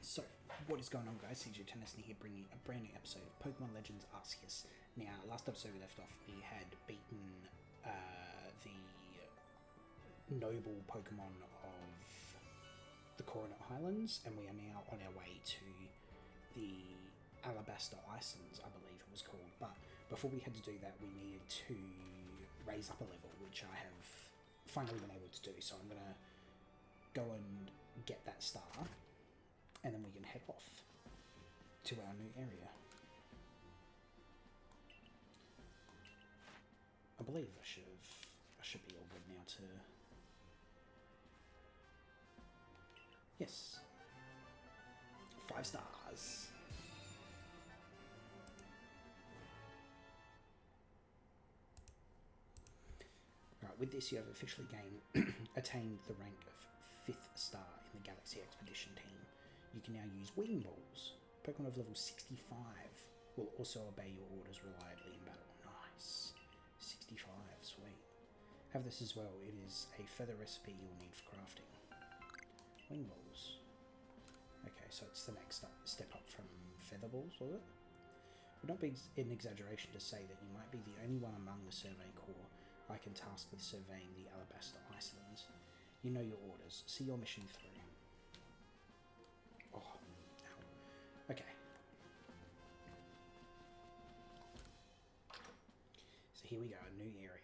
So, what is going on, guys? CJ Tennis here, bringing a brand new episode of Pokémon Legends Arceus. Now, last episode we left off, we had beaten the noble Pokemon of the Coronate Highlands, and we are now on our way to the Alabaster Icelands, I believe it was called. But before we had to do that, we needed to raise up a level, which I have finally been able to do. So I'm going to go and get that star, and then we can head off to our new area. I believe I should be all good now to... Yes. 5 stars. Alright, with this you have officially attained the rank of 5th star in the Galaxy Expedition team. You can now use Wing Balls. Pokemon of level 65 will also obey your orders reliably in battle. Nice. 65, sweet. Have this as well. It is a feather recipe you'll need for crafting. Wing Balls. Okay, so it's the next step up from Feather Balls, was it? Would not be an exaggeration to say that you might be the only one among the Survey Corps I can task with surveying the Alabaster Icelands. You know your orders. See your mission through. Oh, ow. Okay. So here we go, a new area.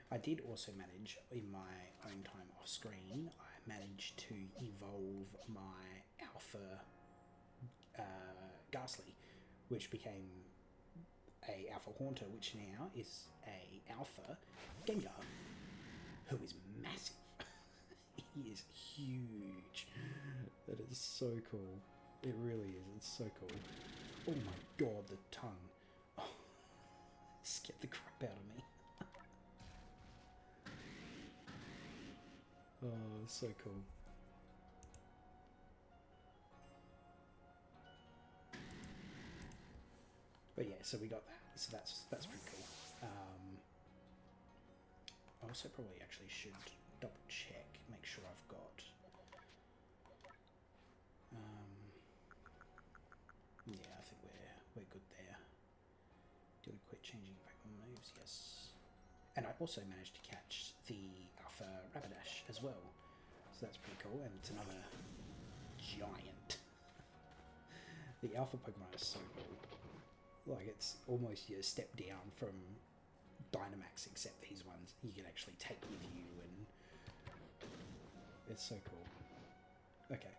I did also manage, in my own time off screen, I managed to evolve my Alpha Ghastly, which became a Alpha Haunter, which now is a Alpha Gengar, who is massive. He is huge. That is so cool. It really is. It's so cool. Oh my god, the tongue. Oh, scared the crap out of me. Oh, it's so cool. But yeah, so we got that. So that's pretty cool. I also probably actually should double check, make sure I've got. Yeah, I think we're good there. Doing a quick changing Pokemon moves, yes. And I also managed to catch the Alpha Rapidash as well, so that's pretty cool. And it's another giant. The Alpha Pokemon is so cool. Like, it's almost a step down from Dynamax, except these ones you can actually take with you, and it's so cool. Okay.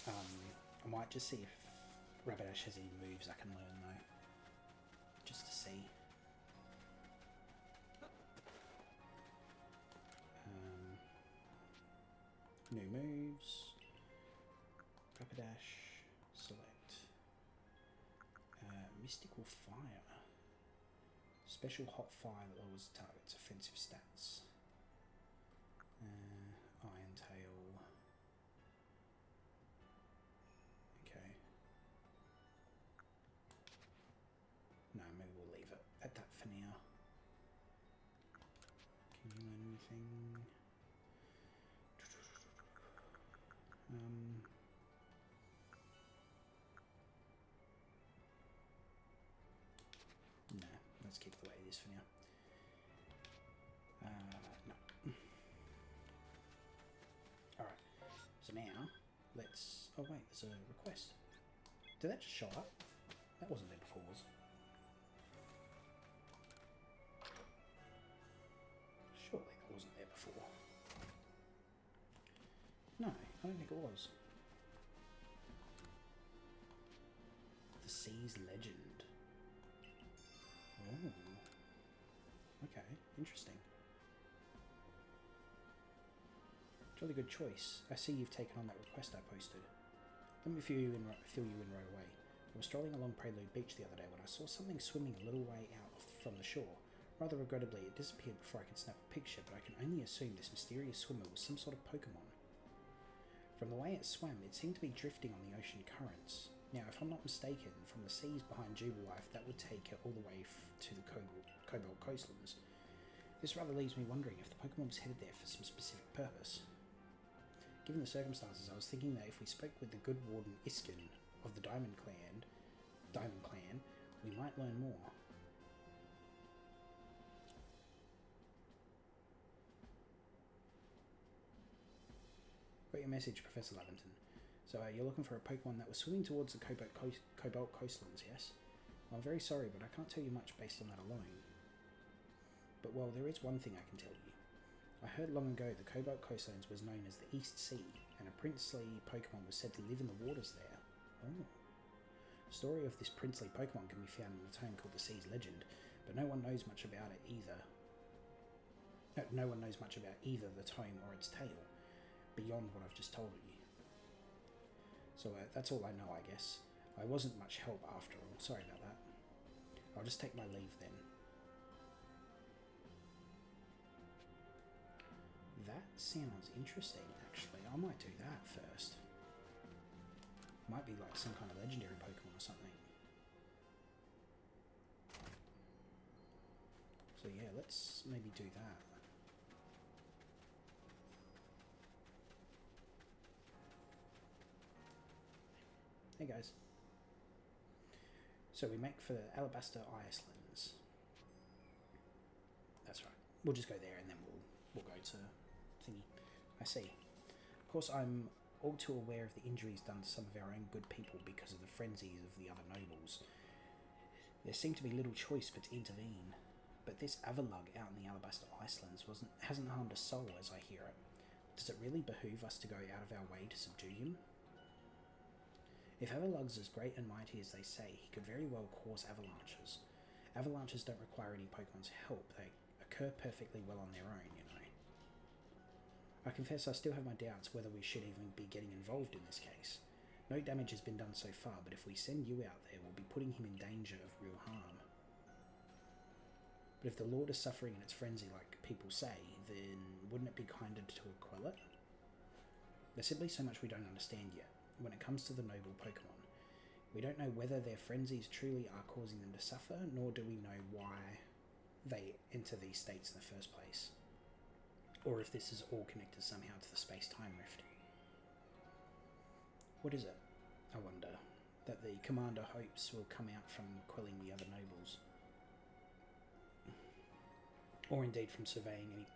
I might just see if Rapidash has any moves I can learn though, just to see. New moves. Rapidash. Select. Mystical Fire. Special Hot Fire that lowers the target's offensive stats. Iron Tail. Okay. No, maybe we'll leave it at that for now. Can you learn anything? No, let's keep it the way it is for now. No. Alright, so now, let's... Oh wait, there's a request. Did that just show up? That wasn't there before, was it? Surely that wasn't there before. No, I don't think it was. The Sea's Legend. Oh. Okay, interesting. Jolly good choice. I see you've taken on that request I posted. Let me fill you in right away. I was strolling along Prelude Beach the other day when I saw something swimming a little way out from the shore. Rather regrettably, it disappeared before I could snap a picture, but I can only assume this mysterious swimmer was some sort of Pokemon. From the way it swam, it seemed to be drifting on the ocean currents. Now, if I'm not mistaken, from the seas behind Jubilife, that would take it all the way to the Cobalt Coastlands. This rather leaves me wondering if the Pokemon was headed there for some specific purpose. Given the circumstances, I was thinking that if we spoke with the good warden Iskin of the Diamond Clan, we might learn more. Got your message, Professor Lavington. So you're looking for a Pokemon that was swimming towards the Cobalt Coastlands, yes? Well, I'm very sorry, but I can't tell you much based on that alone. But, well, there is one thing I can tell you. I heard long ago the Cobalt Coastlands was known as the East Sea, and a princely Pokemon was said to live in the waters there. Oh. The story of this princely Pokemon can be found in a tome called the Sea's Legend, but no one knows much about it either. No one knows much about either the tome or its tale, beyond what I've just told you. So that's all I know, I guess. I wasn't much help after all. Sorry about that. I'll just take my leave then. That sounds interesting, actually. I might do that first. Might be like some kind of legendary Pokemon or something. So yeah, let's maybe do that. Hey guys. So we make for Alabaster Islands. That's right. We'll just go there and then we'll go to thingy. I see. Of course, I'm all too aware of the injuries done to some of our own good people because of the frenzies of the other nobles. There seemed to be little choice but to intervene. But this Avalugg out in the Alabaster Islands hasn't harmed a soul as I hear it. Does it really behoove us to go out of our way to subdue him? If Avalugg's as great and mighty as they say, he could very well cause avalanches. Avalanches don't require any Pokemon's help. They occur perfectly well on their own, you know. I confess I still have my doubts whether we should even be getting involved in this case. No damage has been done so far, but if we send you out there, we'll be putting him in danger of real harm. But if the Lord is suffering in its frenzy like people say, then wouldn't it be kinder to quell it? There's simply so much we don't understand yet. When it comes to the noble Pokemon, we don't know whether their frenzies truly are causing them to suffer, nor do we know why they enter these states in the first place, or if this is all connected somehow to the space-time rift. What is it, I wonder, that the commander hopes will come out from quelling the other nobles? Or indeed from surveying any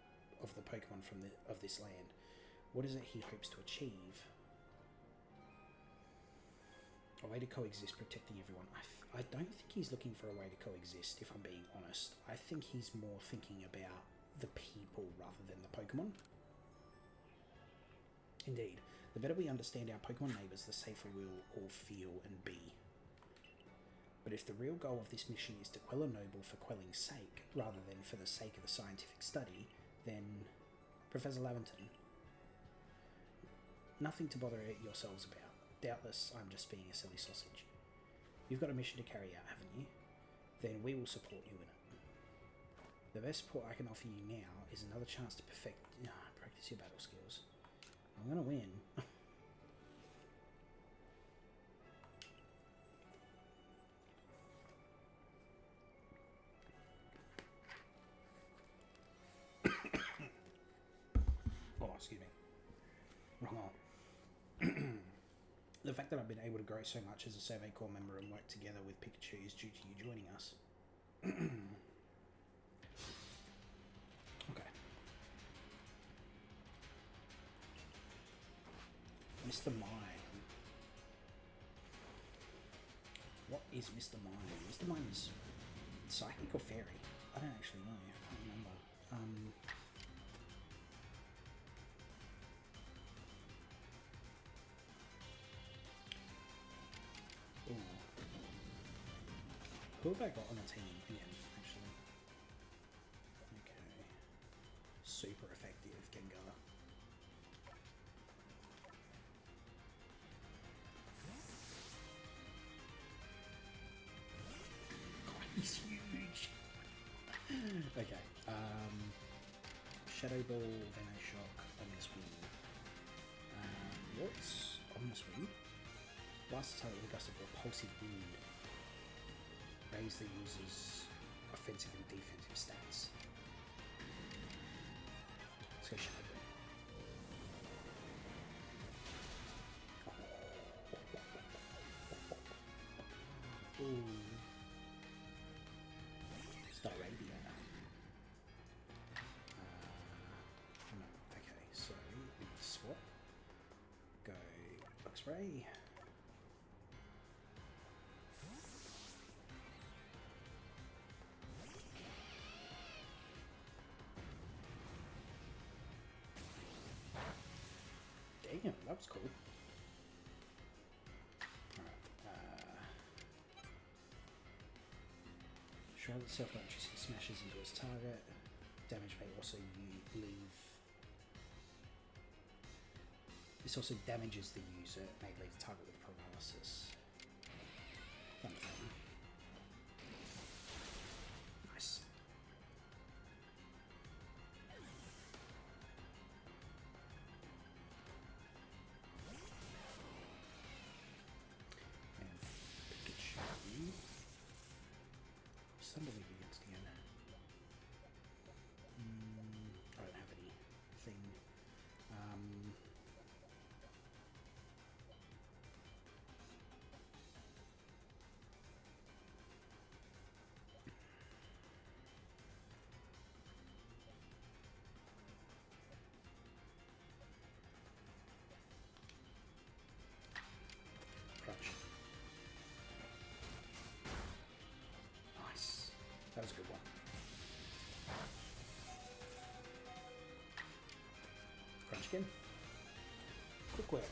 of the Pokemon of this land? What is it he hopes to achieve? A way to coexist, protecting everyone. I don't think he's looking for a way to coexist, if I'm being honest. I think he's more thinking about the people rather than the Pokemon. Indeed, the better we understand our Pokemon neighbours, the safer we'll all feel and be. But if the real goal of this mission is to quell a noble for quelling's sake, rather than for the sake of the scientific study, then, Professor Lavington, nothing to bother yourselves about. Doubtless, I'm just being a silly sausage. You've got a mission to carry out, haven't you? Then we will support you in it. The best support I can offer you now is another chance to practice your battle skills. I'm gonna win. Oh, excuse me. Wrong arm. The fact that I've been able to grow so much as a Survey Corps member and work together with Pikachu is due to you joining us. Okay. Mr. Mime. What is Mr. Mime? Mr. Mime is psychic or fairy? I don't actually know. I can't remember. Who have I got on the team again, actually? Okay. Super effective, Gengar. God, he's huge! Okay. Shadow Ball, Venoshock, Ominous Wind. What's Ominous Wind? Blast attack with a gust of repulsive wind. Raise the user's offensive and defensive stats. Let's go Shadow Ball. Staravia. No, okay, so we swap. Go X-Ray. Damn, that was cool. Shroud itself electricity smashes into its target. Damage may also leave. This also damages the user. It may leave the target with paralysis. Nice. And Pikachu. Somebody against again. I don't have anything. Crunch. Nice. That was a good one. Crunch again. Quick work.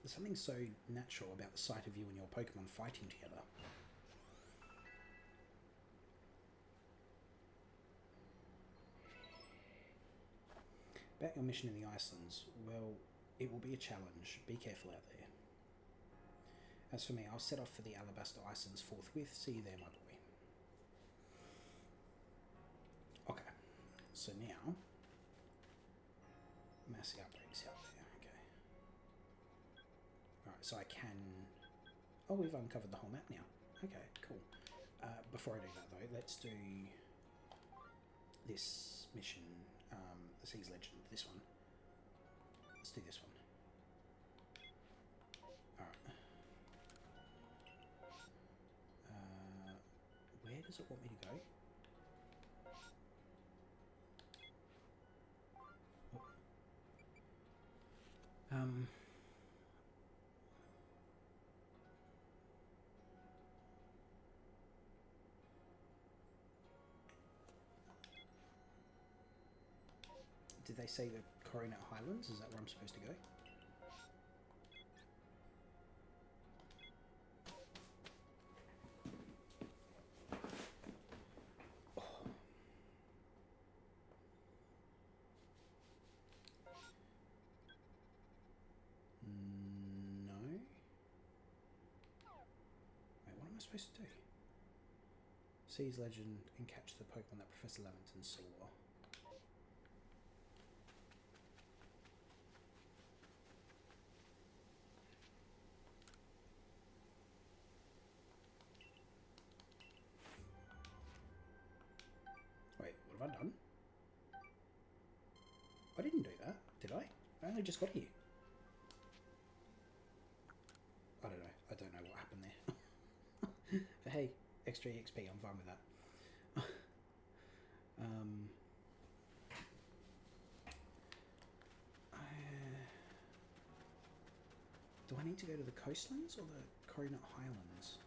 There's something so natural about the sight of you and your Pokemon fighting together. About your mission in the Icelands, well, it will be a challenge. Be careful out there. As for me, I'll set off for the Alabaster Islands forthwith. See you there, my boy. Okay, so now, massive outbreaks out there. Okay. Alright, so I can... Oh, we've uncovered the whole map now. Okay, cool. Before I do that, though, let's do this mission, the Seas Legend, this one. Let's do this one. Alright. Where does it want me to go? Did they say the Coronet Highlands? Is that where I'm supposed to go? Supposed to do? Seas Legend and catch the Pokemon that Professor Lavington saw. Wait, what have I done? I didn't do that, did I? I only just got here. I don't know. I don't know what happened there. But hey, extra EXP, I'm fine with that. Do I need to go to the coastlands or the Coronet Highlands?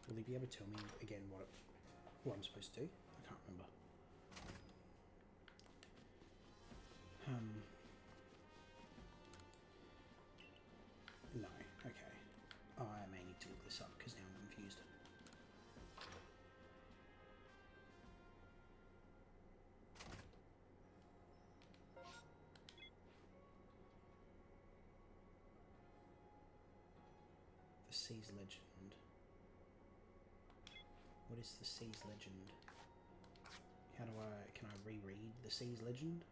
Will he be able to tell me again what I'm supposed to do? I can't remember. No, okay. I may need to look this up because now I'm confused. The Seas Legend. What is the Seas Legend? How do can I reread the Seas Legend?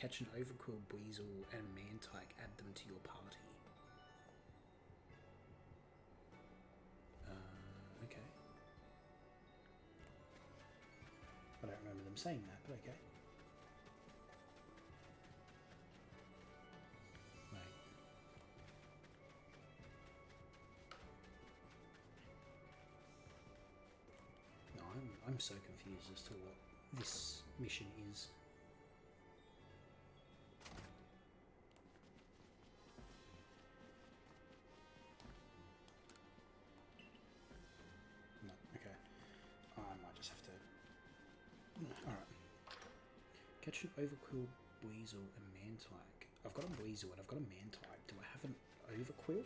Catch an Overquill, Weasel, and Mantike. Add them to your party. Okay. I don't remember them saying that, but okay. Right. No, I'm so confused as to what this mission is. No, okay. I might just have to... Alright. Catch an Overquill, Weasel, and Mantike. I've got a Weasel and I've got a Mantike. Do I have an Overquill?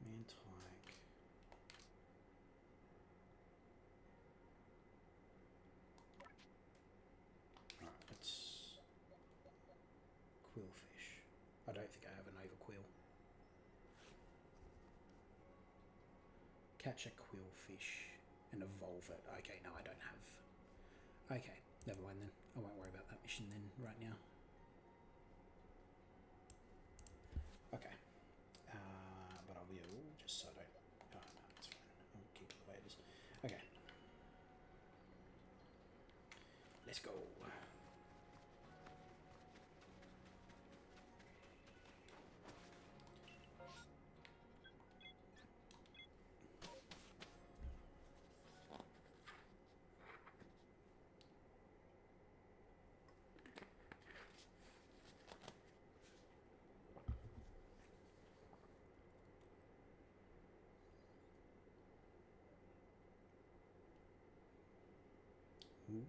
Mantike. Alright, let's... Quillfish. I don't think I have an Overquill. Catch a Quillfish and evolve it. Okay, no, I don't have... Okay, never mind then. I won't worry about that mission then, right now. Okay. But I will, just so I don't... Oh, no, it's fine. I'll keep it the way it is. Okay. Let's go.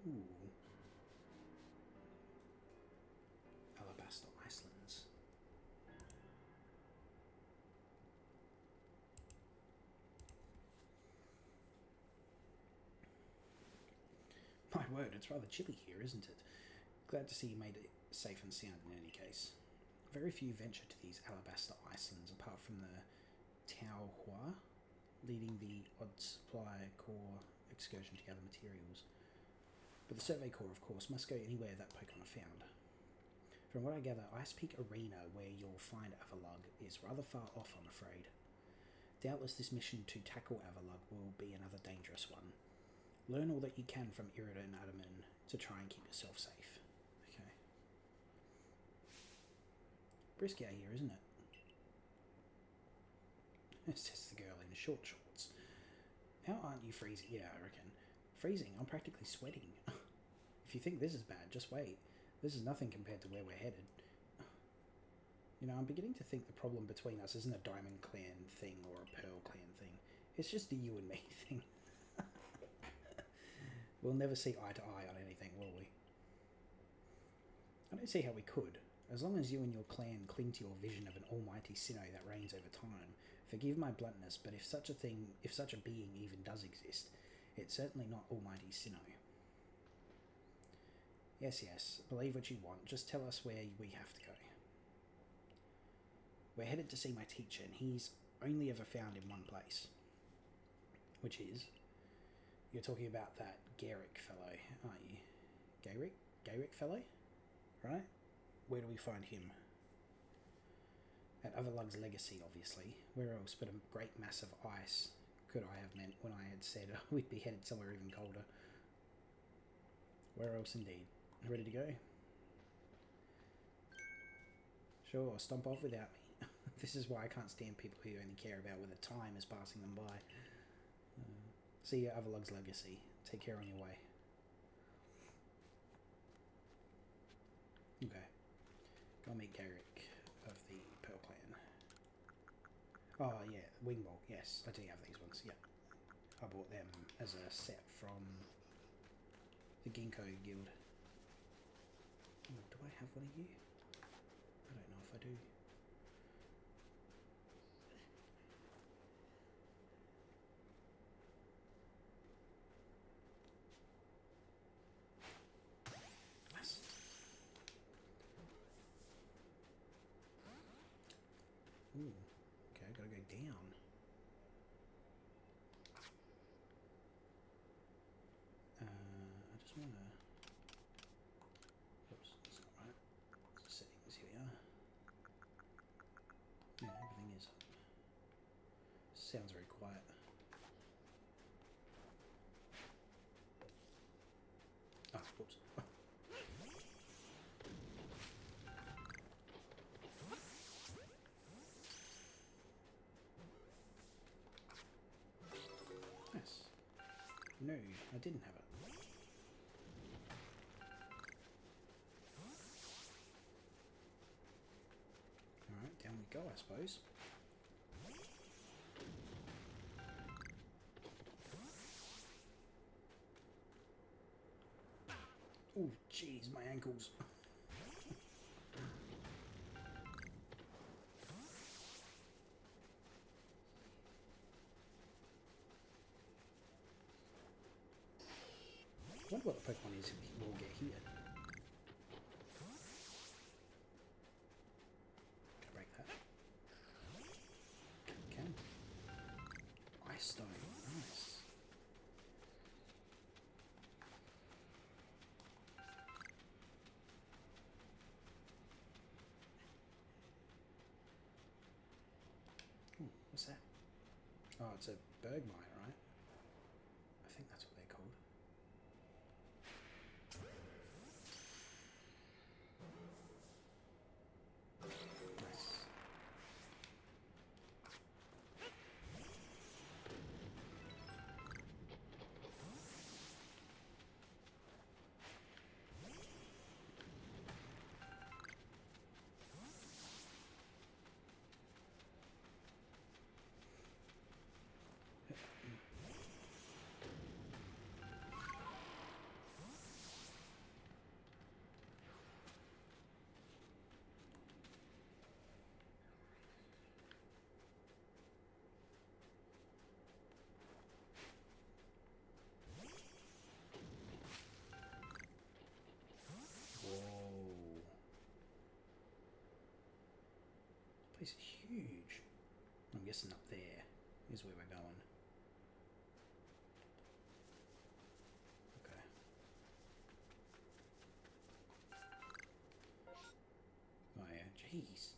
Ooh. Alabaster Icelands. My word, it's rather chilly here, isn't it? Glad to see you made it safe and sound in any case. Very few venture to these Alabaster Icelands apart from the Tau Hua, leading the Odd Supply Corps excursion to gather materials. But the Survey Corps, of course, must go anywhere that Pokemon are found. From what I gather, Ice Peak Arena, where you'll find Avalugg, is rather far off, I'm afraid. Doubtless this mission to tackle Avalugg will be another dangerous one. Learn all that you can from Irida and Adaman to try and keep yourself safe. Okay. Brisky out here, isn't it? It's just the girl in short shorts. How aren't you freezing? Yeah, I reckon. Freezing? I'm practically sweating. If you think this is bad, just wait. This is nothing compared to where we're headed. You know, I'm beginning to think the problem between us isn't a Diamond Clan thing or a Pearl Clan thing. It's just a you and me thing. We'll never see eye to eye on anything, will we? I don't see how we could. As long as you and your clan cling to your vision of an almighty Sinnoh that reigns over time. Forgive my bluntness, but if such a being even does exist, it's certainly not almighty Sinnoh. Yes, believe what you want. Just tell us where we have to go. We're headed to see my teacher, and he's only ever found in one place. Which is... You're talking about that Garrick fellow, aren't you? Garrick fellow? Right? Where do we find him? At Avalugg's legacy, obviously. Where else but a great mass of ice could I have meant when I had said we'd be headed somewhere even colder? Where else indeed? Ready to go? Sure, stomp off without me. This is why I can't stand people who only care about whether time is passing them by. See you at Avalugg's legacy. Take care on your way. Okay. Go meet Garrick of the Pearl Clan. Oh yeah, Wing Ball. Yes, I do have these ones. Yeah, I bought them as a set from the Ginkgo Guild. Oh, do I have one of you? I don't know if I do. Ooh, okay, gotta go down. I just want to... Oops, that's not right. Settings, here we are. Yeah, everything is up. Sounds very quiet. Ah, whoops. Nice. No, I didn't have it. Alright, down we go, I suppose. Oh, jeez, my ankles. I wonder what the Pokemon is we'll get here. Can I break that? Can. Ice Stone. Nice. Ooh, what's that? Oh, it's a Bergmite, right? I think that's what they're called. Nice. Whoa. This place is huge. I'm guessing up there is where we're going. Okay. Oh yeah, jeez.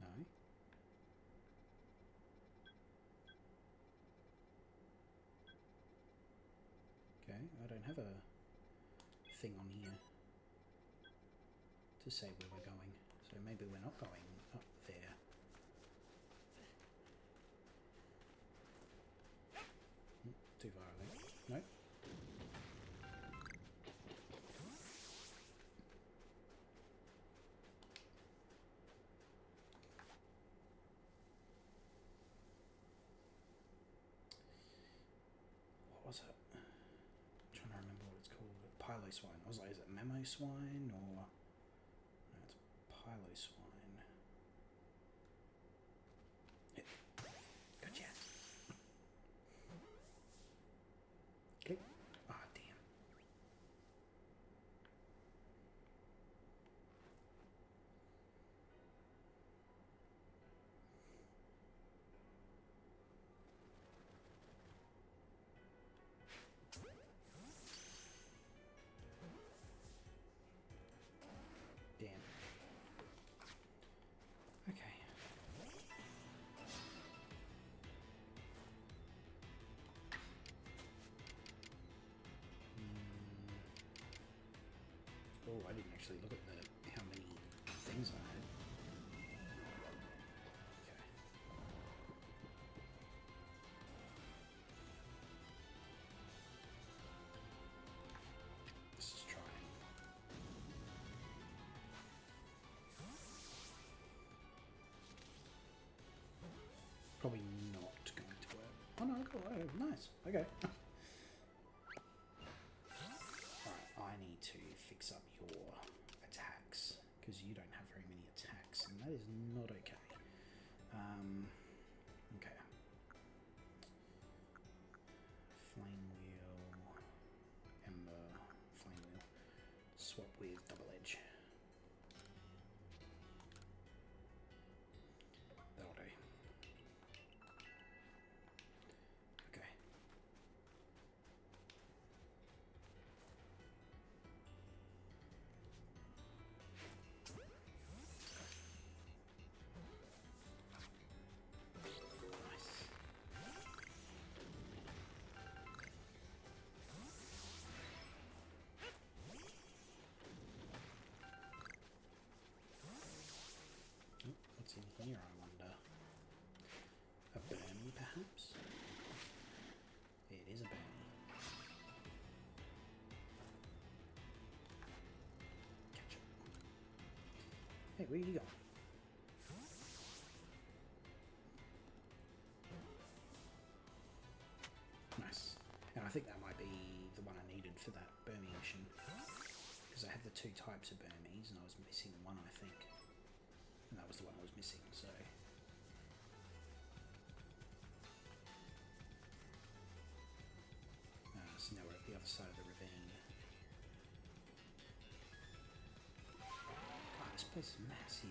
No. Okay, I don't have a thing on here to say where we're going, so maybe we're not going up there. Too far, I think. No? What was it? I'm trying to remember what it's called. Piloswine. I was like, is it Mamoswine or... No, it's Piloswine. Gotcha. Click. Ah, damn. Damn. Okay. Oh, I didn't actually look at how many things I had. Okay. Let's just try. Probably not going to work. Oh no, cool. Oh, nice. Okay. Alright, I need to fix up your attacks because you don't have very many attacks, and that is not okay. Okay. Flame wheel, ember, flame wheel. Swap with double edge. where you going? Nice. And I think that might be the one I needed for that Burmy mission. Because I had the 2 types of Burmies and I was missing one, I think. And that was the one I was missing, so... so now we're at the other side of the ravine. God, this place is massive.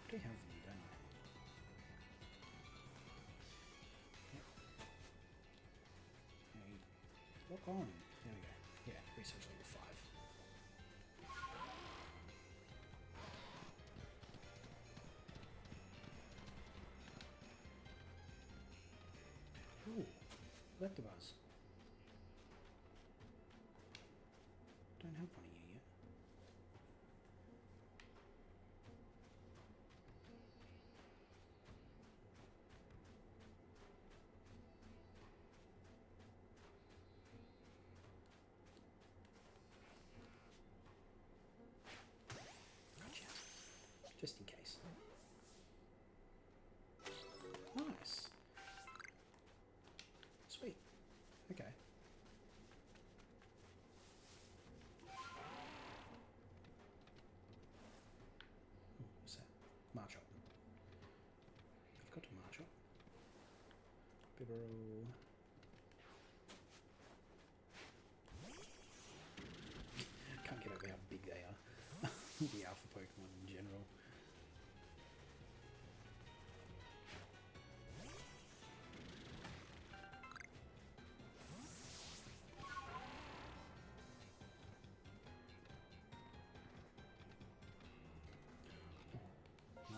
I do have them, don't I? Yep. Hey, lock on. There we go. Yeah, research level 5. Ooh, Electabuzz. Don't have one of you yet. Gotcha. Just in case. Nice. Sweet. Okay. Ooh, what's that? Marchop. I've got a Marchop. Bibarel. Can't get over how big they are. The alpha Pokemon in general.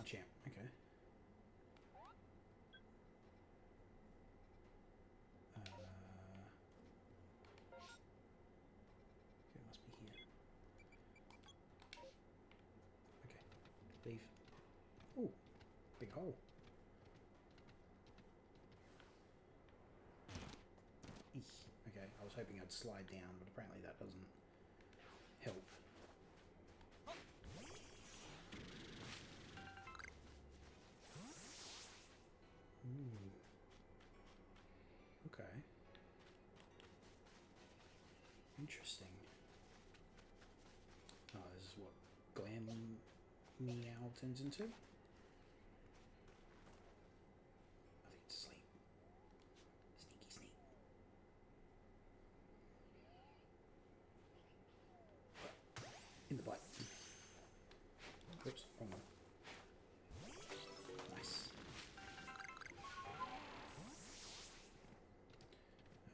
Champ, okay. It must be here. Okay, leave. Oh, big hole. Eek. Okay, I was hoping I'd slide down, but apparently that doesn't help. Ooh. Okay. Interesting. Oh, this is what Glam Meow turns into? I think it's asleep. Sneaky sneak. In the butt. Oops, wrong one. Nice.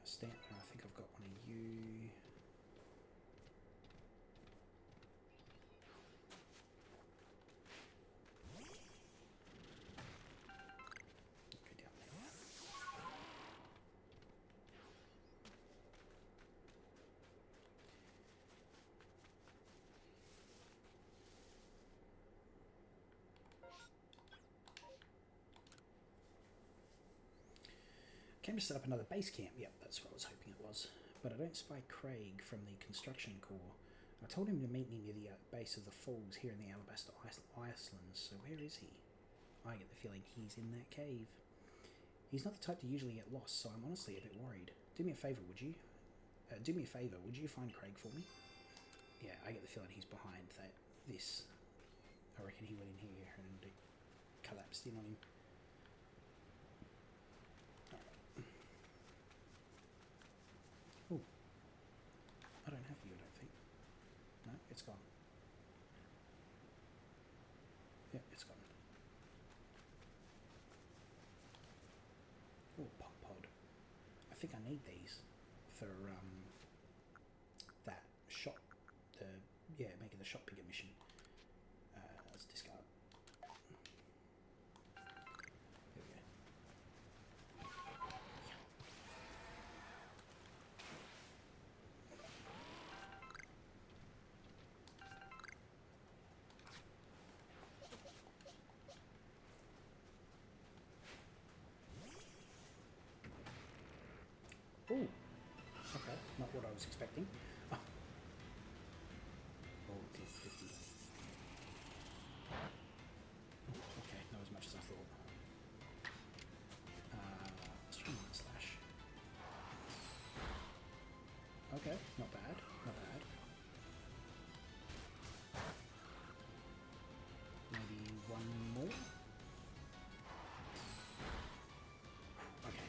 Stamp, I think I've got one of you. Go down there. Came to set up another base camp. Yep, that's what I was hoping it was. But I don't spy Craig from the construction corps. I told him to meet me near the base of the falls here in the Alabasta Icelands, so where is he? I get the feeling he's in that cave. He's not the type to usually get lost, so I'm honestly a bit worried. Do me a favour, would you? Would you find Craig for me? Yeah, I get the feeling he's behind this. I reckon he went in here and collapsed in on him. Oh, I don't have you, I don't think. No, it's gone. Yeah, it's gone. Oh, Pop Pod. I think I need these for that shot. Making the shot bigger mission. Let's discard. There we go. Ooh, okay, not what I was expecting. Oh. not bad, not bad. Maybe one more? Okay.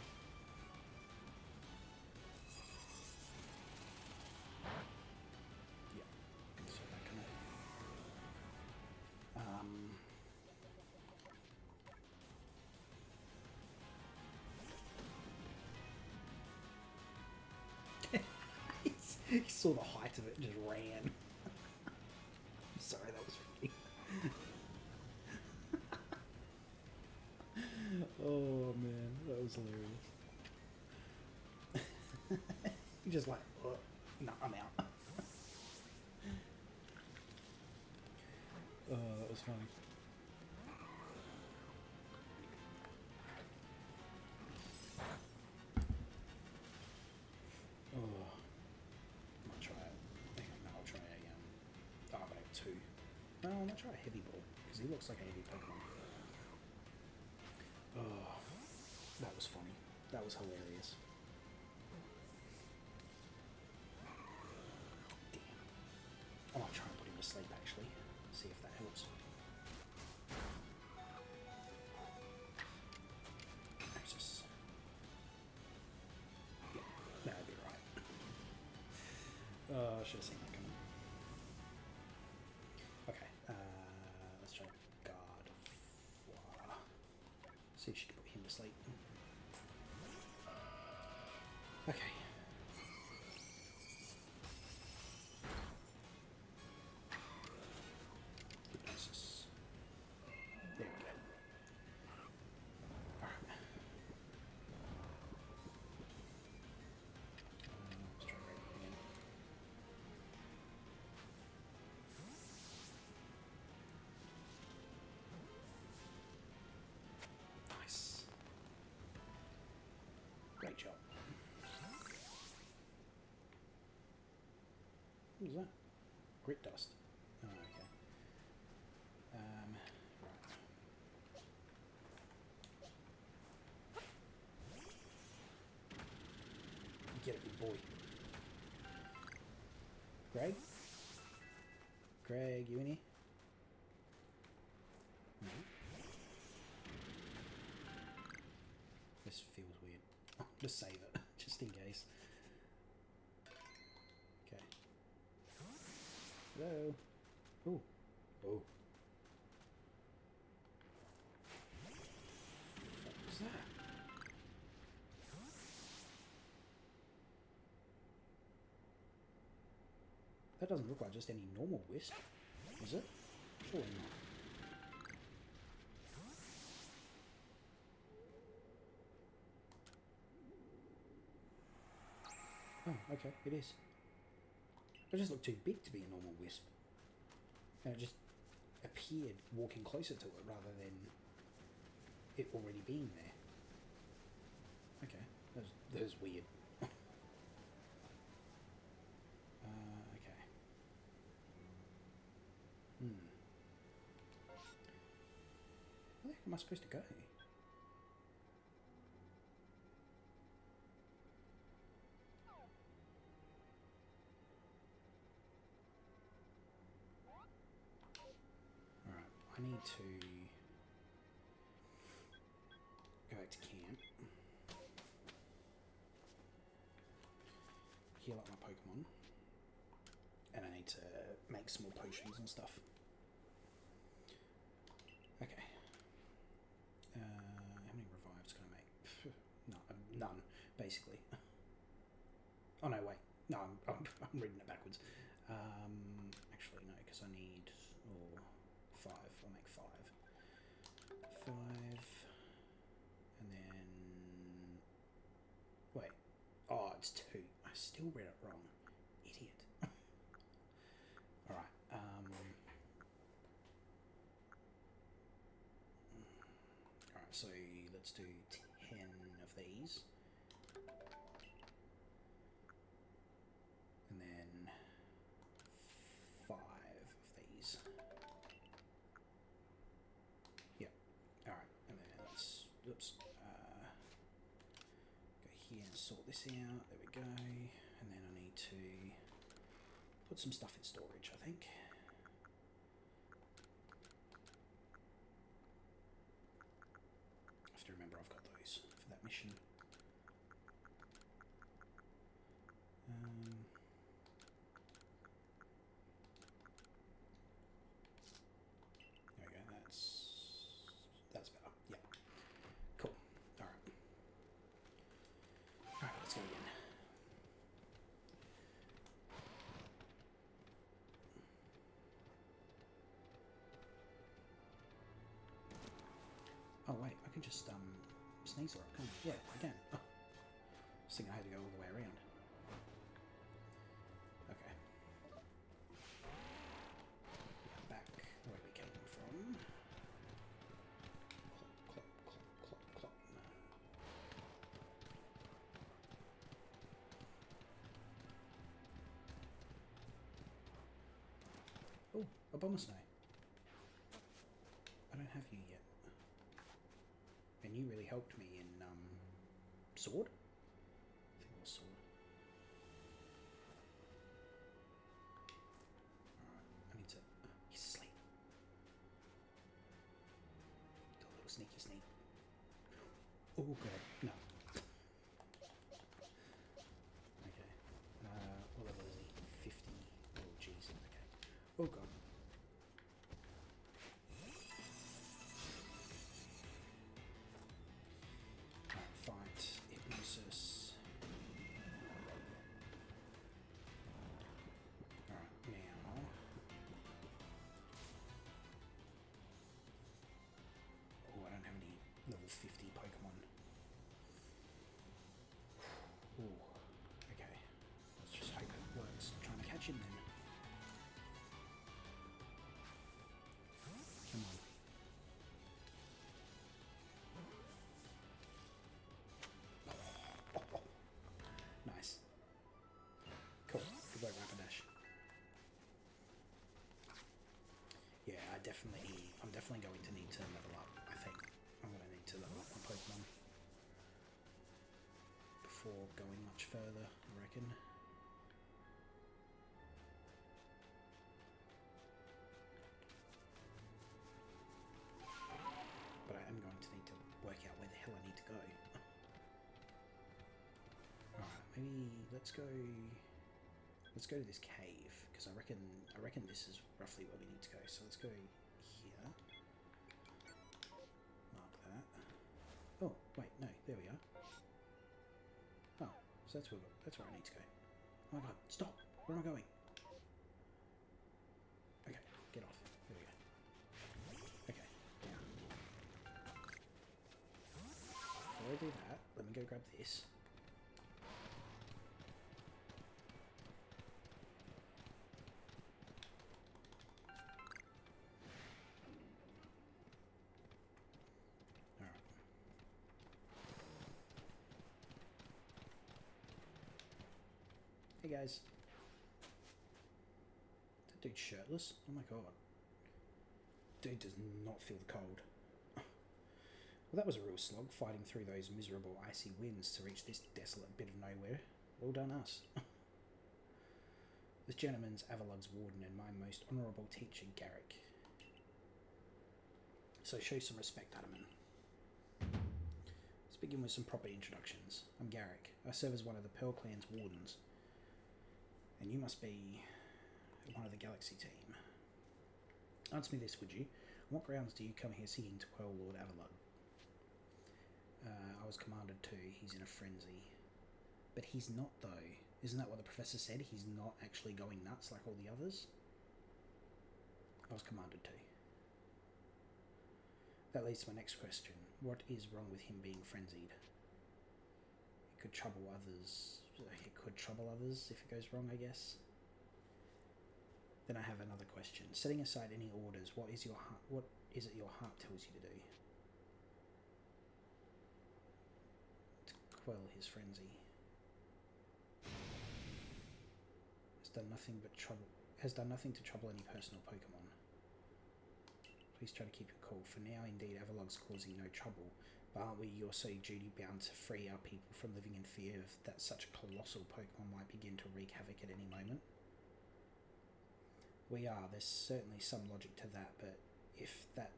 Yeah, so that can he saw the height of it and just ran. Sorry, that was funny. Oh man, that was hilarious. He just like, oh, no, I'm out. Oh, that was funny. Oh, I might try it. Hang on, no, I'll try a oh, but I have two. No, I might try a heavy ball because he looks like a heavy Pokemon. Oh, that was funny. That was hilarious. Damn. I might try and put him to sleep actually. See if that helps. Just... yeah, that'd be right. I should have seen that coming. Okay, let's try God of War. See if she can put him to sleep. Okay. Hypnosis. There we go. Alright. Let's try right again. Nice. Great job. What was that? Grit dust. Oh, okay. Right. Get it, big boy. Greg? Greg, you in here? No. This feels weird. I'll just save it, just in case. Okay. Hello? Ooh. Oh. What was that? That doesn't look like just any normal wisp, is it? Surely not. Oh, okay, it is. It just looked too big to be a normal wisp. And it just appeared walking closer to it rather than it already being there. Okay, that was weird. Okay. Where the heck am I supposed to go? Alright, I need to go back to camp. Heal up my Pokemon. And I need to make some more potions and stuff. Okay. How many revives can I make? No, none, basically. Oh no, wait. No, I'm reading it backwards. Actually, no, because I need 5. I'll make 5. 5. And then... wait. Oh, it's 2. I still read it wrong. Idiot. Alright. Alright, so let's do 10 of these. And then 5 of these. Yep. Alright, and then let's, oops, go here and sort this out. There we go. And then I need need to put some stuff in storage, I think. I have to remember I've got those for that mission. There we go, that's better. Yeah. Cool. Alright. Alright, let's go again. Oh wait, I can just sneeze her up, can't I? Yeah, I can. Oh. I was thinking I had to go all the way around. Okay. Back where we came from. Clop, clop, clop, clop, clop. Oh, a bomber snow. I don't have you yet. And you really helped me in sword? I think it was sword. Alright, I need to... he's asleep. Do a little sneaky sneak. Oh god, no. Okay. What level is he? 50. Oh jeez, okay. Oh god. Level 50 Pokemon. Ooh, okay. Let's just hope it works. Trying to catch him then. Come on. Oh. Nice. Cool. Good work, Rapidash. Yeah, I'm definitely going to need to level up, I think. I'm going to need to level up my Pokemon before going much further, I reckon. But I am going to need to work out where the hell I need to go. Alright, maybe let's go to this cave, because I reckon this is roughly where we need to go. So let's go here. Mark that. Oh, wait, no, there we are. Oh, so that's where I need to go. Oh my god, stop! Where am I going? Okay, get off. There we go. Okay, now. Before I do that, let me go grab this. Hey guys. That dude's shirtless? Oh my god. Dude does not feel the cold. Well, that was a real slog, fighting through those miserable icy winds to reach this desolate bit of nowhere. Well done us. This gentleman's Avalug's warden and my most honourable teacher, Garrick. So show some respect, Adaman. Let's begin with some proper introductions. I'm Garrick. I serve as one of the Pearl Clan's wardens. And you must be one of the Galaxy team. Answer me this, would you? On what grounds do you come here seeking to quell Lord Avalug? I was commanded to. He's in a frenzy. But he's not, though. Isn't that what the professor said? He's not actually going nuts like all the others? I was commanded to. That leads to my next question. What is wrong with him being frenzied? It could trouble others. It could trouble others if it goes wrong, I guess. Then I have another question. Setting aside any orders, what is it your heart tells you to do? To quell his frenzy. Has done nothing to trouble any personal Pokemon. Please try to keep your cool. For now, indeed, Avalug's causing no trouble, But aren't we also duty-bound to free our people from living in fear of that such a colossal Pokemon might begin to wreak havoc at any moment? We are. There's certainly some logic to that, but if that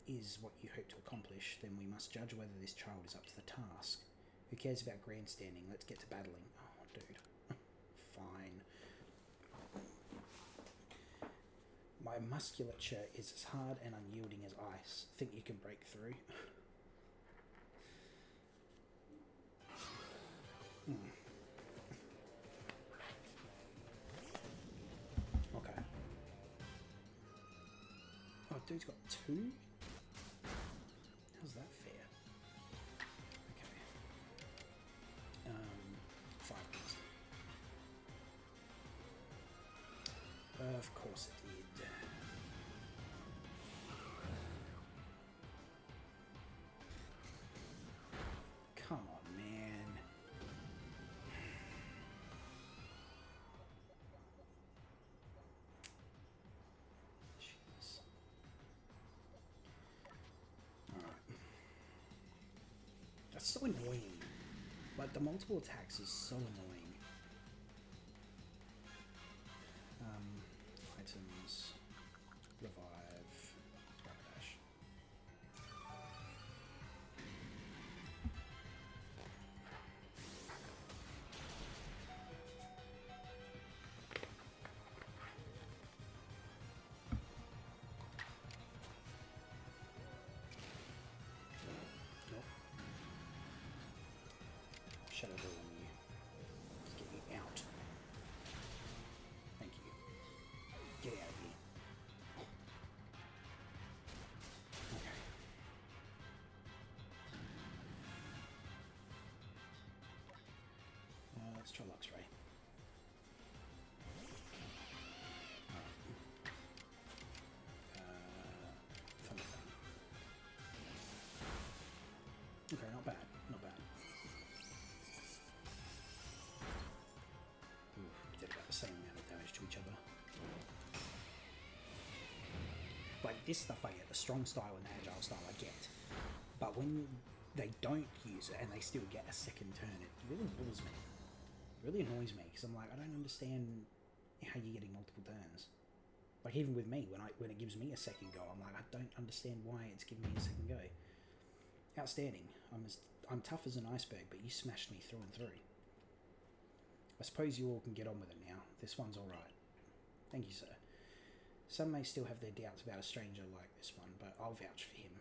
is what you hope to accomplish, then we must judge whether this child is up to the task. Who cares about grandstanding? Let's get to battling. Oh, dude. Fine. My musculature is as hard and unyielding as ice. Think you can break through? Okay. Oh, dude's got 2? How's that fair? Okay. 5 minutes. Of course it did. Come on, man. Jeez. Alright. That's so annoying. Like, the multiple attacks is so annoying. Items. Revive. Rapidash. Nope. Shadow Ball on you. Let's get you out. Thank you. Get out of here. Okay. Let's try Luxray. Thunder Thing. Okay, not bad. Not bad. Ooh, we did about the same amount of damage to each other. Like, this stuff I get, the strong style and the agile style I get. But when they don't use it and they still get a second turn, it really bores me. It really annoys me, because I'm like, I don't understand how you're getting multiple turns. Like, even with me, when it gives me a second go, I'm like, I don't understand why it's giving me a second go. Outstanding. I'm tough as an iceberg, but you smashed me through and through. I suppose you all can get on with it now. This one's alright. Thank you, sir. Some may still have their doubts about a stranger like this one, but I'll vouch for him.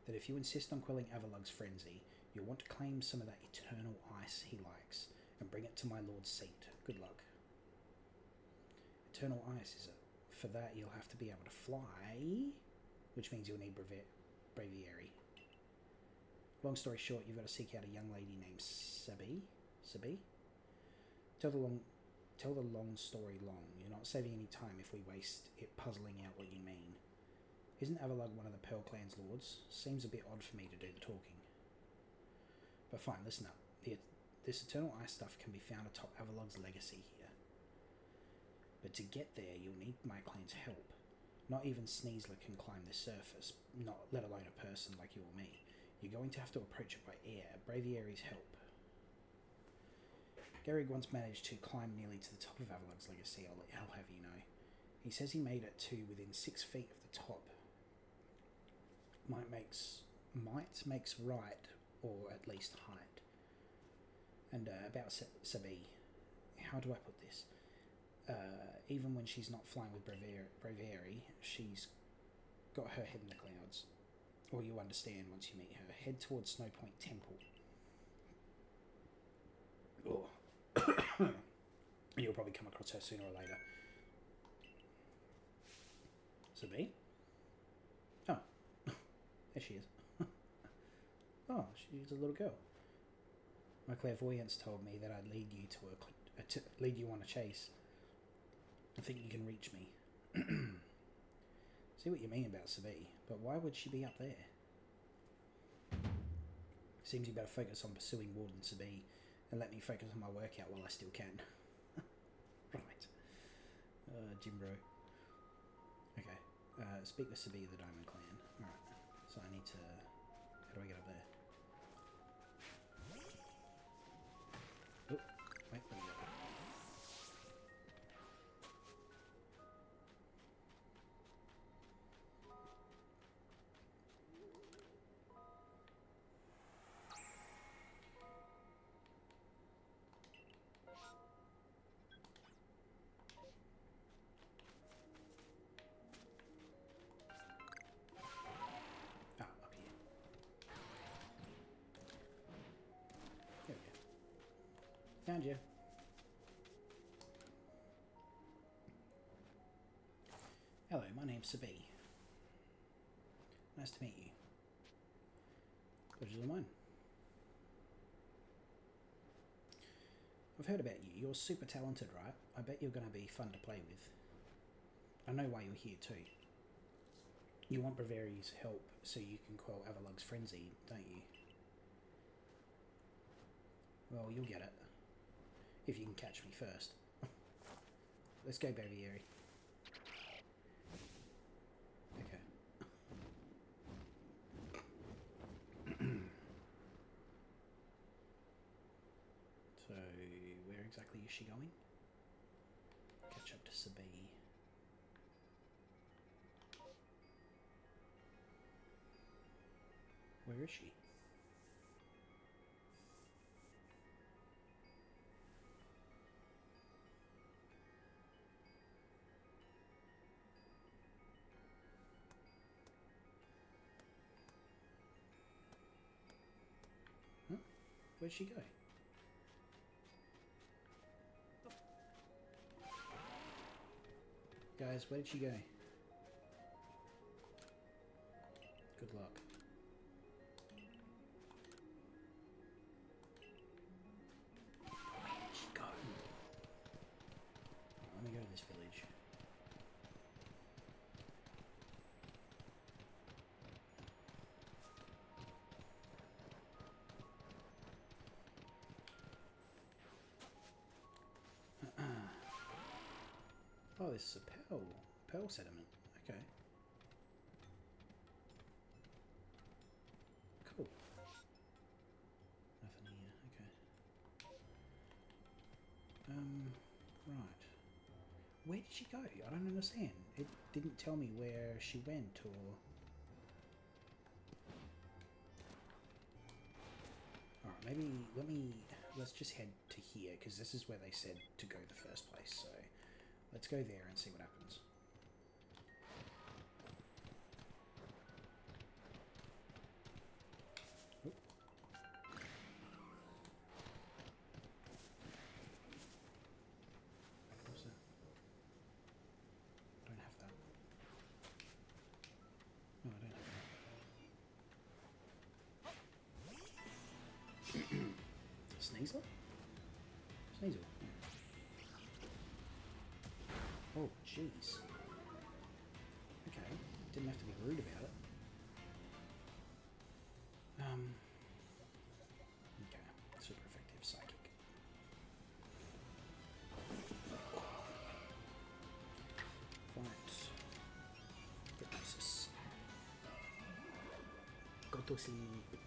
That if you insist on quelling Avalug's frenzy, you'll want to claim some of that eternal ice he likes, and bring it to my lord's seat. Good luck. Eternal ice, is it? For that, you'll have to be able to fly, which means you'll need Braviary. Long story short, you've got to seek out a young lady named Sabi? Tell the long story long. You're not saving any time if we waste it puzzling out what you mean. Isn't Avalug one of the Pearl Clan's lords? Seems a bit odd for me to do the talking. But fine, listen up. This eternal ice stuff can be found atop Avalug's legacy here. But to get there, you'll need my clan's help. Not even Sneasler can climb this surface, not let alone a person like you or me. You're going to have to approach it by air. Braviary's help. Garrig once managed to climb nearly to the top of Avalug's legacy, I'll have you know. He says he made it to within 6 feet of the top. Might makes right, or at least height. And about Sabi, how do I put this? Even when she's not flying with Braviary, she's got her head in the clouds. Or you understand once you meet her. Head towards Snow Point Temple. Oh. You'll probably come across her sooner or later. Sabi? Oh. There she is. Oh, she's a little girl. My clairvoyance told me that I'd lead you lead you on a chase. I think you can reach me. See what you mean about Sabi, but why would she be up there? Seems you better focus on pursuing Warden Sabi and let me focus on my workout while I still can. Right. Jimbro. Okay. Speak with Sabi of the Diamond Clan. Alright. So I need to How do I get up there? Oh, wait, there we go. Ah, up here. There we go. Found you. Hello, my name's Sabi. Nice to meet you. Pleasure's all mine. I've heard about you. You're super talented, right? I bet you're going to be fun to play with. I know why you're here too. You want Bravari's help so you can quell Avalug's frenzy, don't you? Well, you'll get it. If you can catch me first. Let's go, Bavieri. Okay. So, where exactly is she going? Catch up to Sabi. Where is she? Huh? Where'd she go? Guys, where did she go? Good luck. Where did she go? Let me go to this village. Oh, this is a Pearl sediment. Okay. Cool. Nothing here. Okay. Right. Where did she go? I don't understand. It didn't tell me where she went or... Alright, let's just head to here, because this is where they said to go the first place, so let's go there and see what happens. Oop. What's that? I don't have that. No, I don't have that. Sneasel? Sneasel. Yeah. Oh, jeez. Okay, didn't have to be rude about it. Okay, super effective psychic. Fight. Hypnosis. Go to sleep.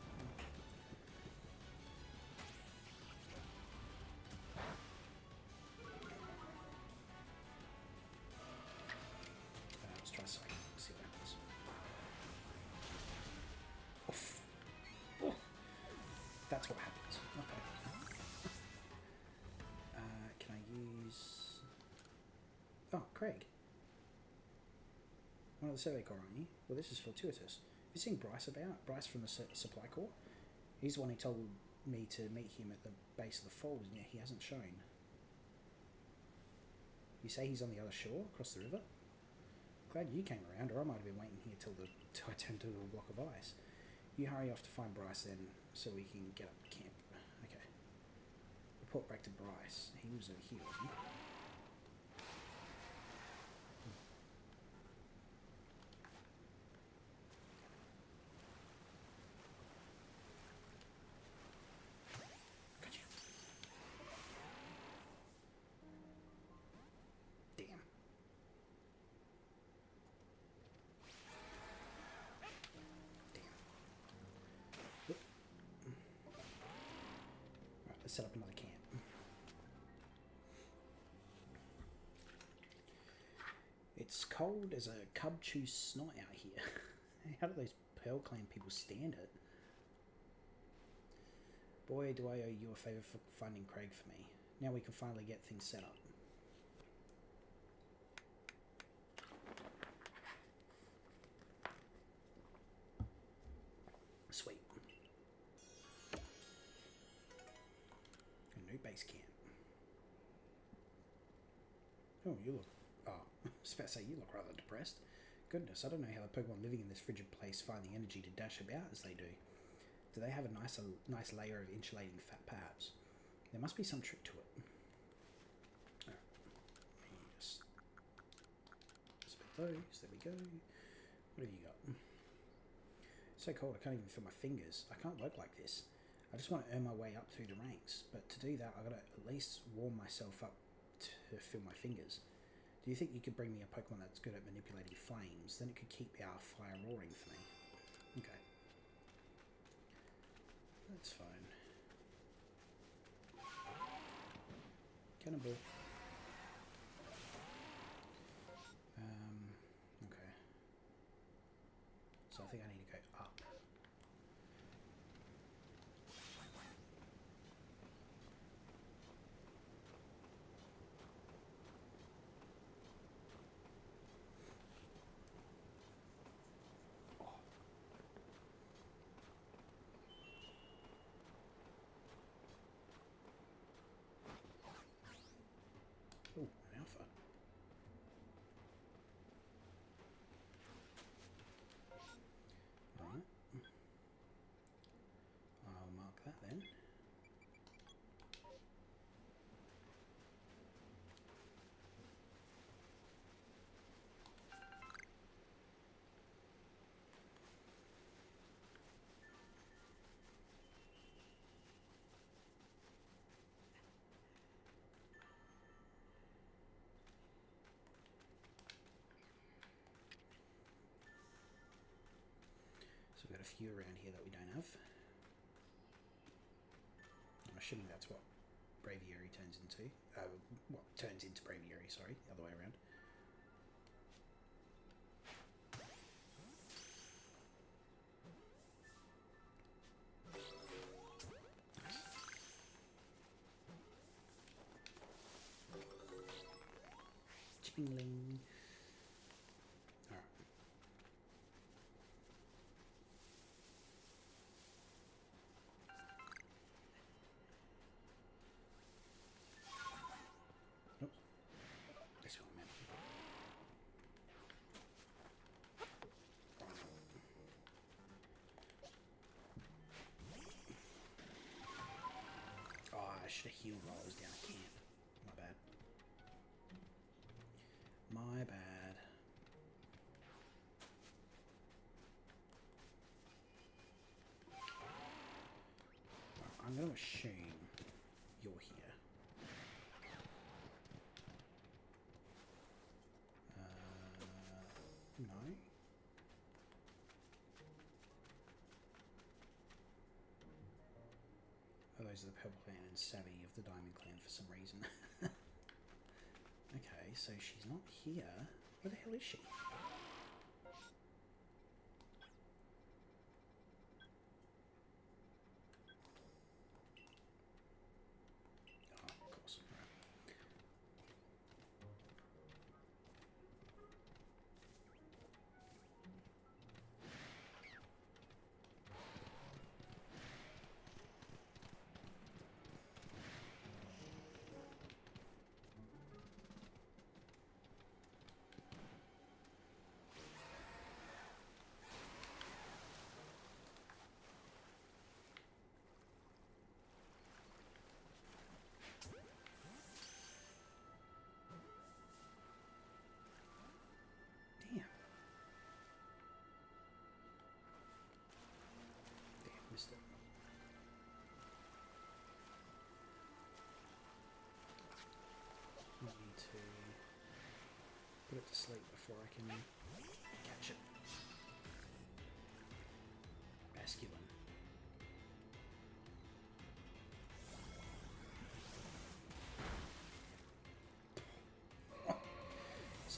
Let's try psychic. See what happens. Oof. Oof. That's what happens. Okay. Can I use... Oh, Craig. One of the Survey Corps, aren't you? Well, this is fortuitous. Have you seen Bryce about? Bryce from the Supply Corps? He's the one who told me to meet him at the base of the falls, and yet he hasn't shown. You say he's on the other shore, across the river? Glad you came around, or I might have been waiting here till I turned into a block of ice. You hurry off to find Bryce then, so we can get up to camp. Okay. Report back to Bryce. He was over here, wasn't he? Gotcha. Damn. another camp. It's cold as a cub chews snot out here. How do those Pearl Clan people stand it? Boy, do I owe you a favour for finding Craig for me. Now we can finally get things set up. Sweet. A new base camp. Oh, you look... Oh, I was about to say, you look rather depressed. Goodness, I don't know how the Pokemon living in this frigid place find the energy to dash about as they do. Do they have a nice layer of insulating fat, perhaps? There must be some trick to it. Alright. Just split those. There we go. What have you got? It's so cold I can't even feel my fingers. I can't work like this. I just want to earn my way up through the ranks, but to do that I've got to at least warm myself up to feel my fingers. Do you think you could bring me a Pokemon that's good at manipulating flames? Then it could keep our fire roaring for me. Okay. That's fine. Cannonball. Okay. So I think I need to go up. Oh, an alpha. Alright. I'll mark that then. So we've got a few around here that we don't have. I'm assuming that's what Braviary turns into. What turns into Braviary, sorry, the other way around. Chingling. Alright. Nope. This one, man. Oh, I should have healed while I was down at camp. My bad. My bad. I'm going to assume you're here. No. Oh, those are the Purple Clan and Savvy of the Diamond Clan for some reason. Okay, so she's not here. Where the hell is she? Oh, of course. Right. Damn. Damn, missed it. Might need to put it to sleep before I can catch it. Masculine.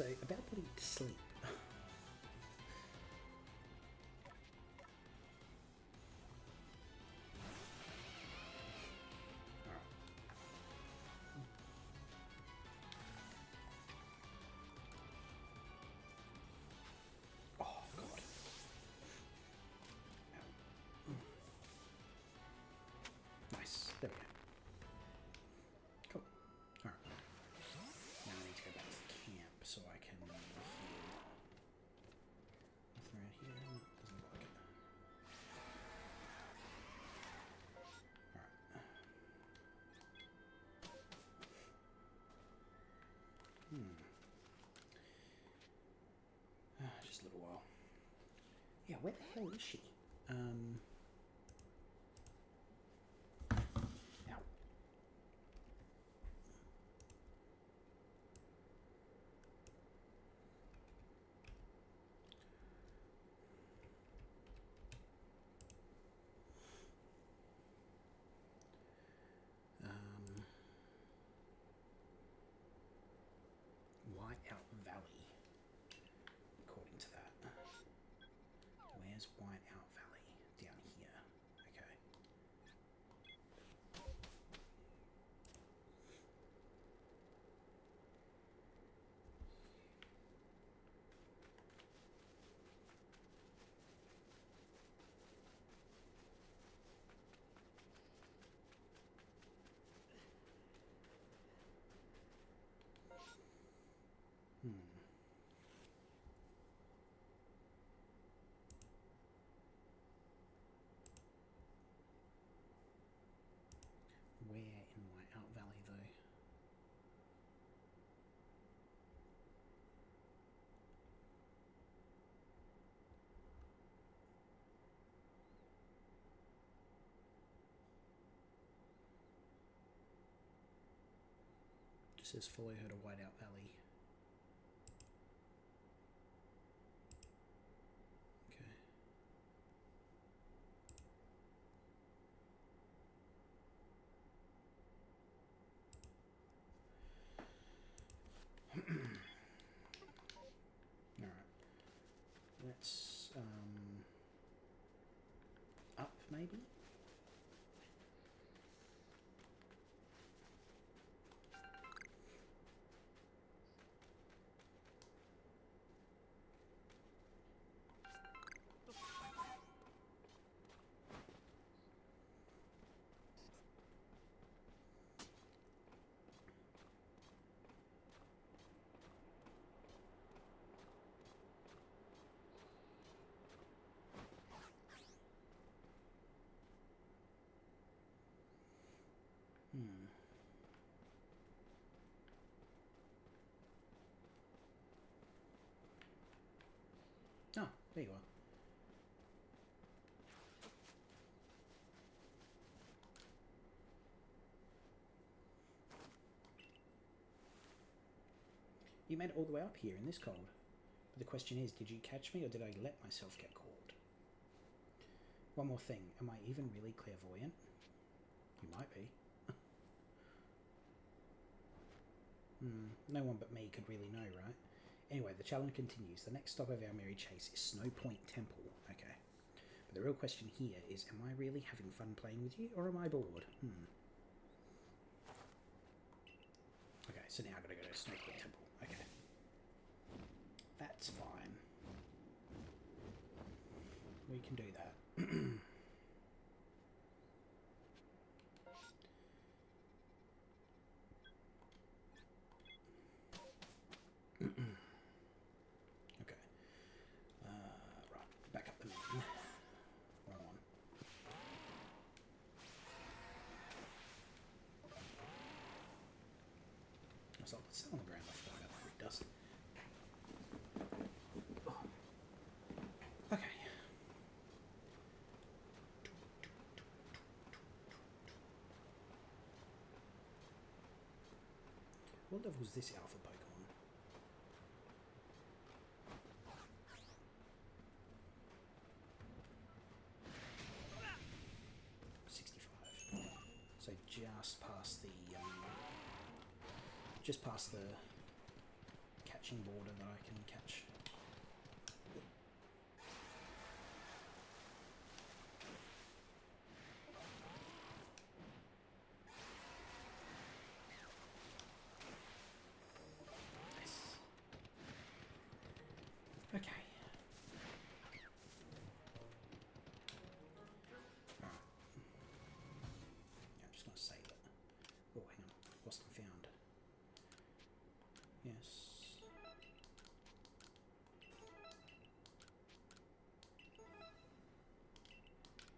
So, about putting to sleep. Nice. There we go. Cool. Alright. Now I need to go back to the camp so I can heal. Nothing around here? No, doesn't look like it. Alright. Just a little while. Yeah, where the hell is she? Whiteout Valley, according to that. Where's Whiteout Valley? Down here. Okay. Where in Whiteout Valley, though? Just says follow her to Whiteout Valley. Okay. Alright. Let's up maybe? Oh, there you are. You made it all the way up here in this cold. But the question is, did you catch me or did I let myself get caught? One more thing, am I even really clairvoyant? You might be. No one but me could really know, right? Anyway, the challenge continues. The next stop of our merry chase is Snow Point Temple. Okay. But the real question here is, am I really having fun playing with you, or am I bored? Okay, so now I've got to go to Snow Point Temple. Okay. That's fine. We can do that. So let's sit on the ground. I forgot about the dust. Okay. What level is this alpha Pokemon? So just past the catch catching border that I can catch. Okay. Alright. Yeah, I'm just going to save it. Oh, hang on. Lost and found. Yes.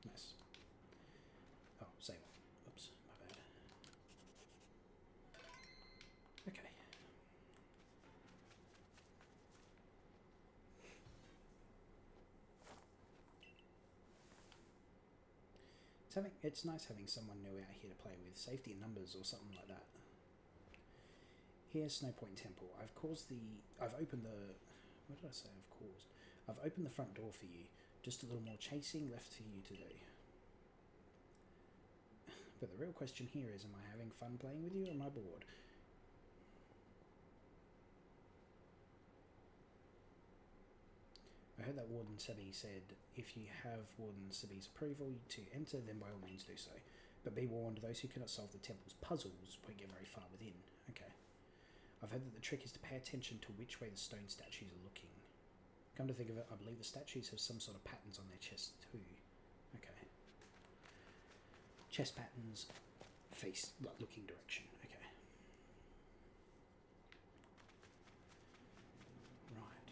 Nice. Oh, save it. Oops, my bad. Okay. It's nice having someone new out here to play with. Safety in numbers or something like that. Here's Snowpoint Temple. I've opened the... What did I say I've caused? I've opened the front door for you. Just a little more chasing left for you to do. But the real question here is, am I having fun playing with you or am I bored? I heard that Warden Sebi said, if you have Warden Sebi's approval to enter, then by all means do so. But be warned, those who cannot solve the temple's puzzles won't get very far within. Okay. I've heard that the trick is to pay attention to which way the stone statues are looking. Come to think of it, I believe the statues have some sort of patterns on their chests too. Okay. Chest patterns, face, like looking direction. Okay. Right.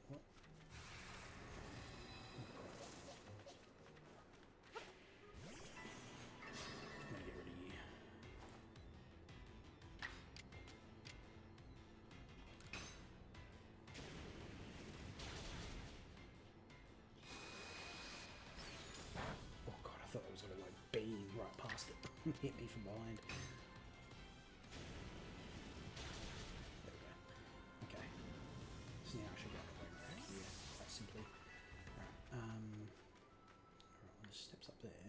What? I'm gonna get rid of you. Oh god, I thought I was gonna like beam right past it. Hit me from behind. There we go. Okay. So now I should be able to go right here quite simply. Alright, well, the steps up there.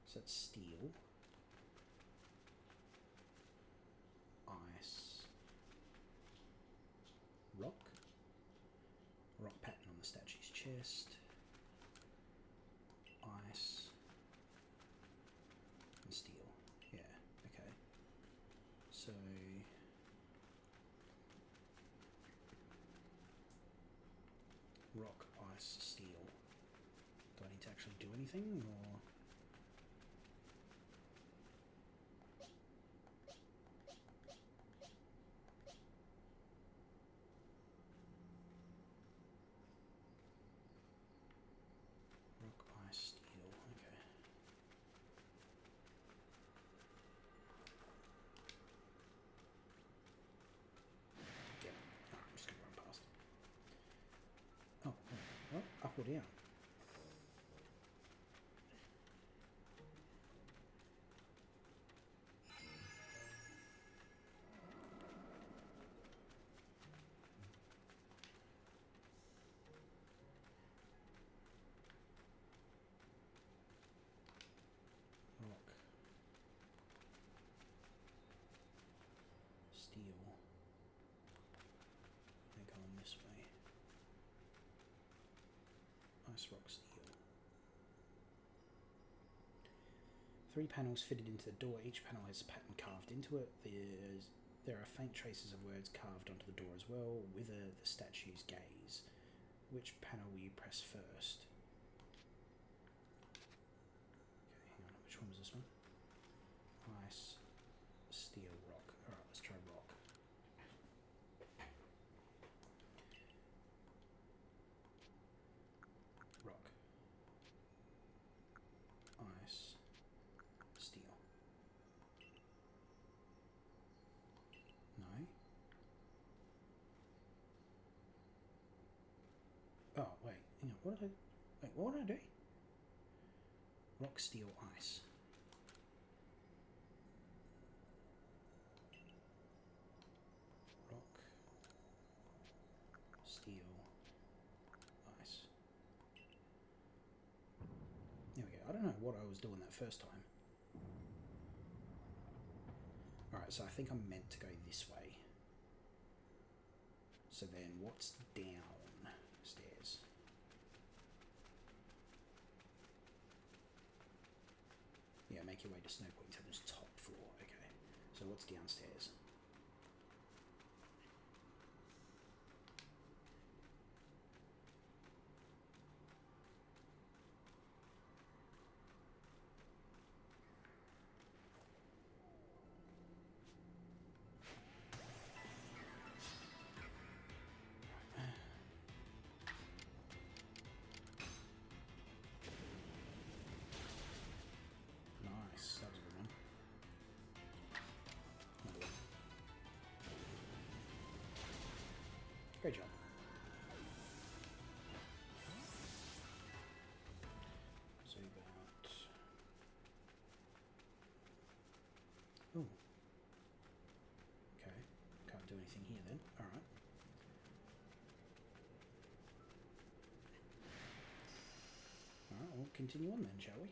So that's steel. Ice. Rock. Rock pattern on the statue's chest. Ice. And steel. Yeah, okay. So... rock, ice, steel. Do I need to actually do anything, or...? Rock, ice, steel, okay. Yeah, oh, I'm just going to run past. Oh, well, up or down? Rock. Steel. They're going this way. Ice, rock, steel. 3 panels fitted into the door. Each panel has a pattern carved into it. There are faint traces of words carved onto the door as well. Wither the statue's gaze. Which panel will you press first? Okay, hang on. Which one was this one? Ice, steel, rock. Alright, let's try rock. Rock. Ice. Steel. No. Oh, wait. Hang on. What did I do? Rock, steel, ice. what I was doing that first time. Alright, so I think I'm meant to go this way. So then what's downstairs? Yeah, make your way to Snow Point Tavern's top floor. Okay. So what's downstairs? Nice, that was a good one. Another one. Great job. So you got... Oh. Okay. Can't do anything here then. Alright. Alright, we'll continue on then, shall we?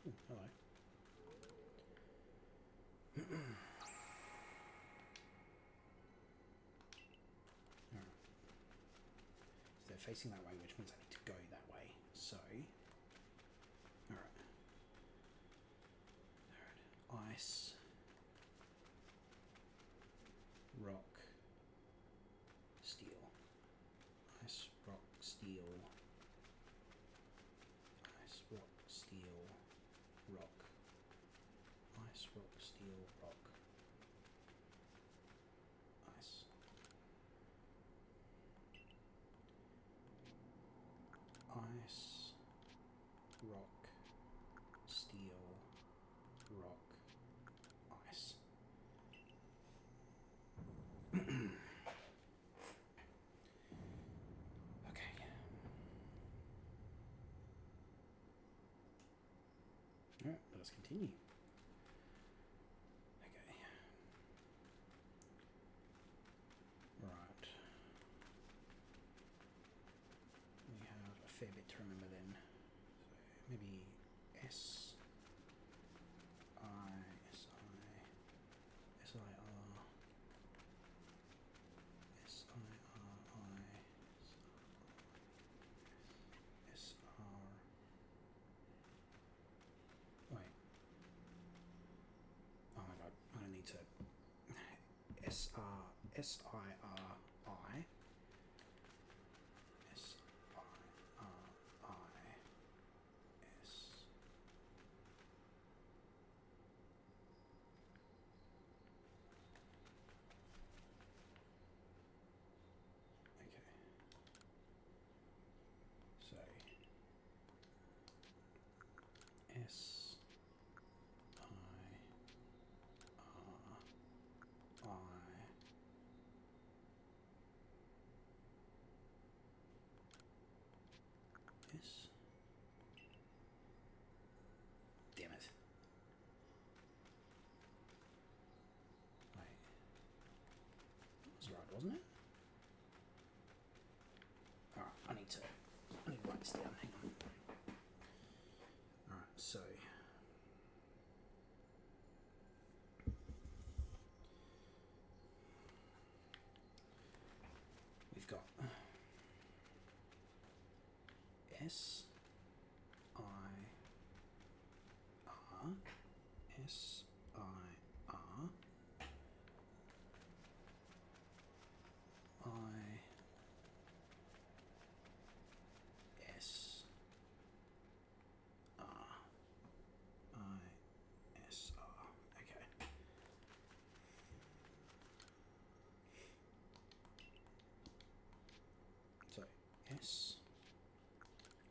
Ooh, hello. Alright. So they're facing that way, which means I need to go that way. So, alright. Alright. Ice. Rock. Steel. Ice, rock, steel. Ice, rock, steel. Rock. Ice, rock, steel, rock. Ice. Ice, rock, steel, rock, ice. Okay. Alright, let us continue. Okay. Right. We have a fair bit to remember then. So maybe S I S I S I R S I R I S R. Wait. Oh my god, I don't need to. S R S I R I S I R I S. Okay. So S I R I S. Damn it. Wait. That was right, wasn't it? Alright, I need to write this down. Hang on. Alright, so we've got S I R S I R I S R I S R. Okay. So S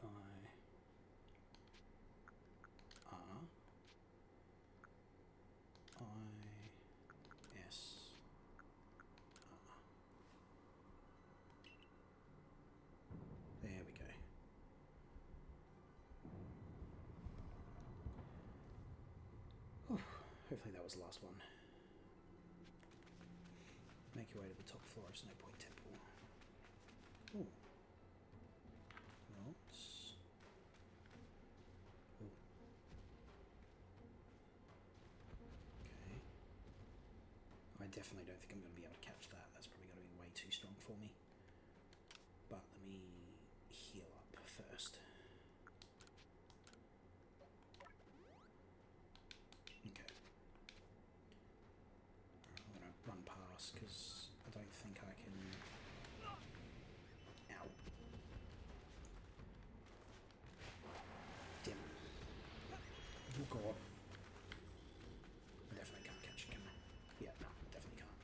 I R I S Hopefully that was the last one. Make your way to the top floor of Snow Point Temple. Ooh. Notes. Ooh. Okay. I definitely don't think I'm going to be able to catch that. That's probably going to be way too strong for me. But let me heal up first. Okay. I'm going to run past because I don't think I can... Ow. Damn. Oh god. I definitely can't catch it, can I? Yeah, no, I definitely can't.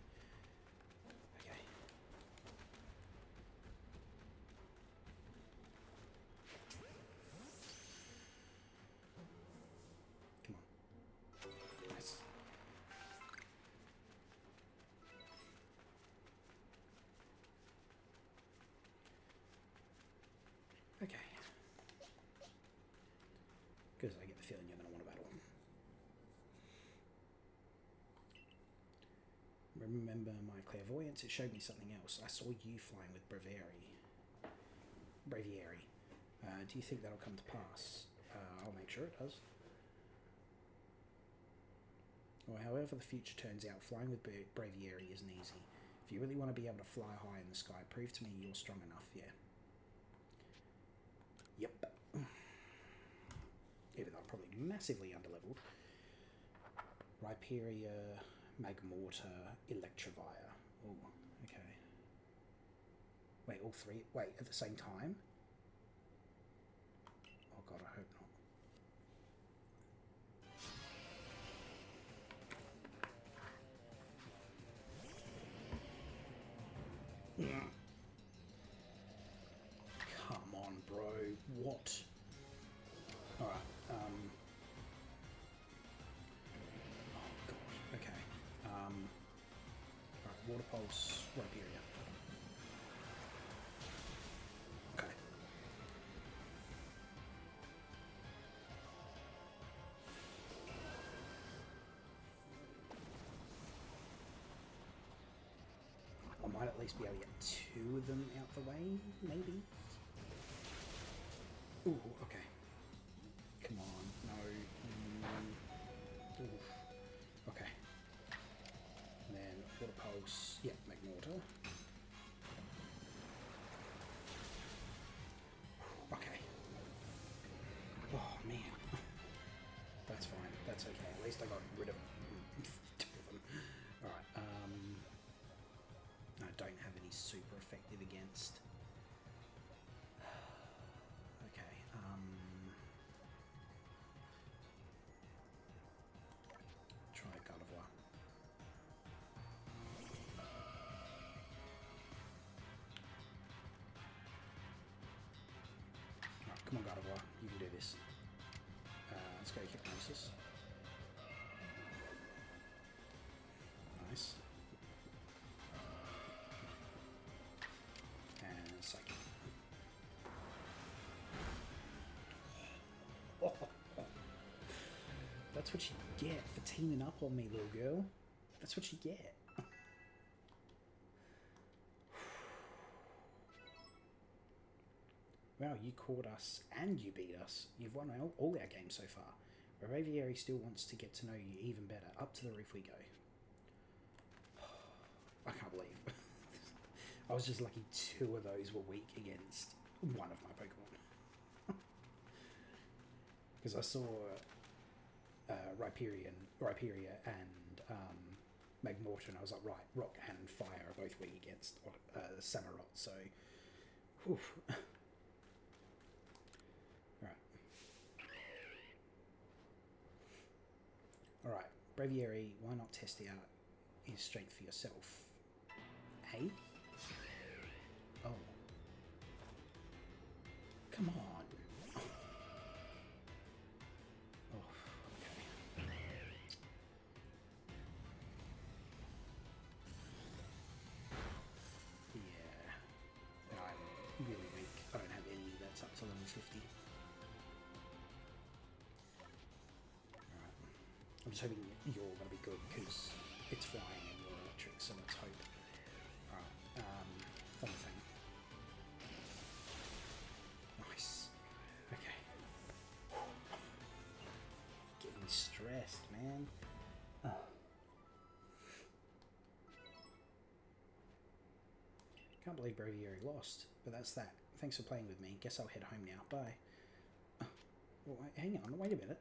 Okay. Come on. Nice. Okay. Because I get the feeling you're going to want to battle. Remember my clairvoyance? It showed me something else. I saw you flying with Braviary. Do you think that'll come to pass? I'll make sure it does. Well, however the future turns out, flying with Braviary isn't easy. If you really want to be able to fly high in the sky, prove to me you're strong enough, yeah. Yep. Even though I'm probably massively underleveled. Rhyperia, Magmortar, Electivire. Oh, okay. Wait, all three? Wait, at the same time? Oh god, I hope not. Come on, bro. What? Alright, oh god, okay. Alright, Water Pulse, Rhyperia. Okay. I might at least be able to get two of them out the way, maybe? Ooh, okay. Come on, no. Ooh. Okay. And then Water Pulse, yeah, Magmortar. Okay. Oh, man. That's fine. That's okay. At least I got rid of two of them. Alright, I don't have any super effective against. Okay, try Gardevoir. Alright, come on Gardevoir, you can do this. Let's go Hypnosis. Nice. And Psychic. Oh, that's what you get for teaming up on me, little girl. That's what you get. Wow, you caught us and you beat us. You've won all our games so far. But Braviary still wants to get to know you even better. Up to the roof we go. I can't believe. I was just lucky two of those were weak against one of my Pokemon. Because I saw Rhyperia and Magmortar, and I was like, right, Rock and Fire are both weak against Samurott, so... Oof. Alright, Braviary, why not test out his strength for yourself? Hey? Oh. Come on. Oh, okay. Yeah. I'm really weak. I don't have any that's up to level 50. I'm just hoping you're going to be good because it's flying and you're electric, so let's hope. Alright, fun thing. Nice. Okay. Getting stressed, man. Can't believe Braviary lost, but that's that. Thanks for playing with me. Guess I'll head home now. Bye. Well, hang on, wait a minute.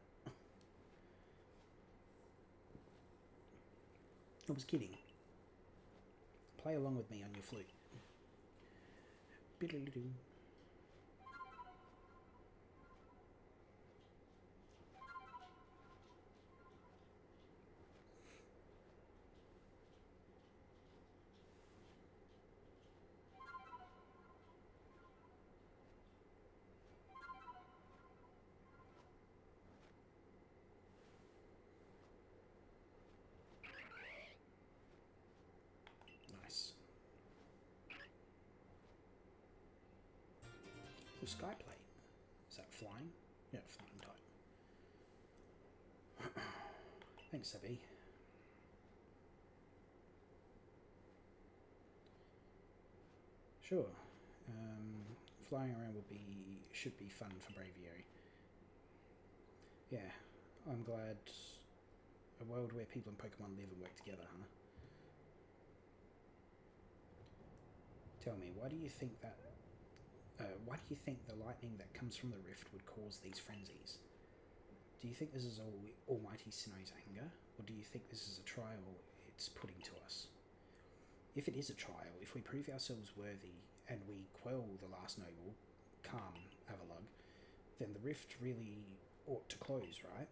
I was kidding. Play along with me on your flute. Biddly-doo. Skyplate. Is that flying? Yeah, flying type. Thanks, Sabi. Sure. Flying around should be fun for Braviary. Yeah, I'm glad. A world where people and Pokemon live and work together, huh? Tell me, why do you think the lightning that comes from the rift would cause these frenzies? Do you think this is Almighty Sinnoh's anger, or do you think this is a trial it's putting to us? If it is a trial, if we prove ourselves worthy and we quell the last noble, calm Avalugg, then the rift really ought to close, right?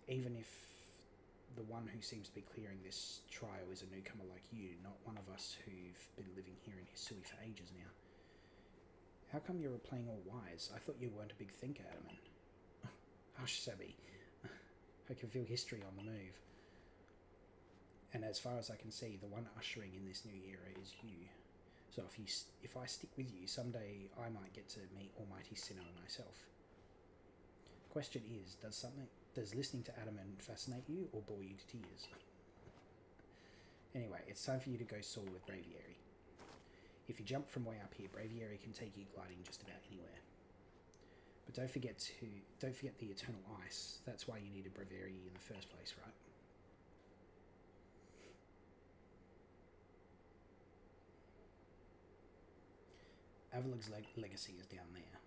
Even if the one who seems to be clearing this trial is a newcomer like you, not one of us who've been living here in Hisui for ages now. How come you were playing all wise? I thought you weren't a big thinker, Adamant. Hush, Sabi. I can feel history on the move. And as far as I can see, the one ushering in this new era is you. So if I stick with you, someday I might get to meet Almighty Sinnoh myself. Question is, does listening to Adamant fascinate you or bore you to tears? Anyway, it's time for you to go soar with Braviary. If you jump from way up here, Braviary can take you gliding just about anywhere. But don't forget the eternal ice. That's why you needed Braviary in the first place, right? Avalugg's legacy is down there.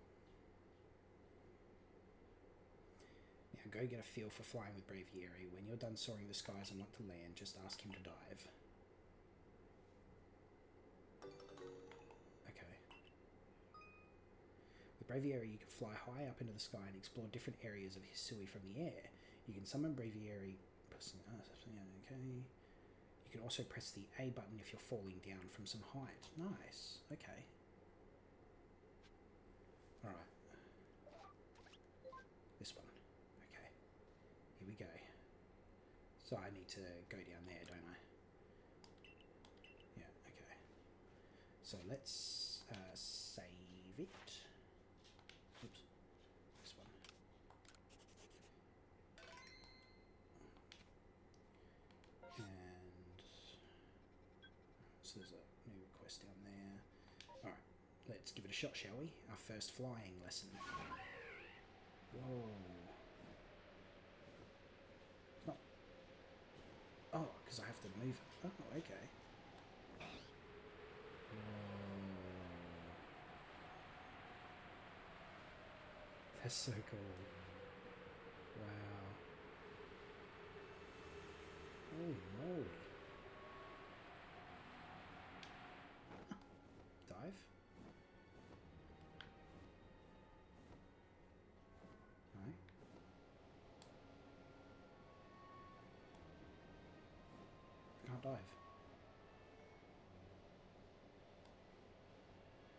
Now go get a feel for flying with Braviary. When you're done soaring the skies and want to land, just ask him to dive. Braviary, you can fly high up into the sky and explore different areas of Hisui from the air. You can summon Braviary. Okay. You can also press the A button if you're falling down from some height. Nice. Okay. Alright. This one. Okay. Here we go. So I need to go down there, don't I? Yeah, okay. So let's save it. Oops, this one. And so there's a new request down there. Alright, let's give it a shot, shall we? Our first flying lesson. Whoa. Not. Oh, because I have to move it. Oh, okay. That's so cool. Wow. Holy moly. Dive? No. I can't dive.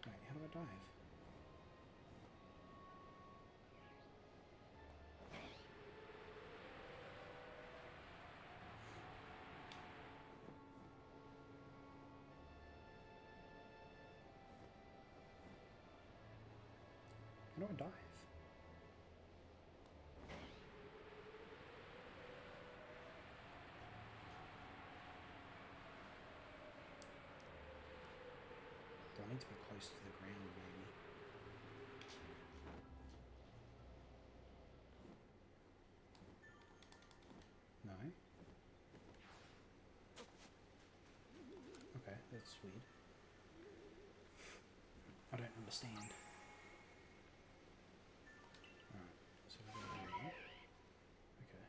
Wait, how do I dive? How do I dive? need to be close to the ground, maybe. No? Okay, that's weird. I don't understand. Alright, so we're going to do that. Okay.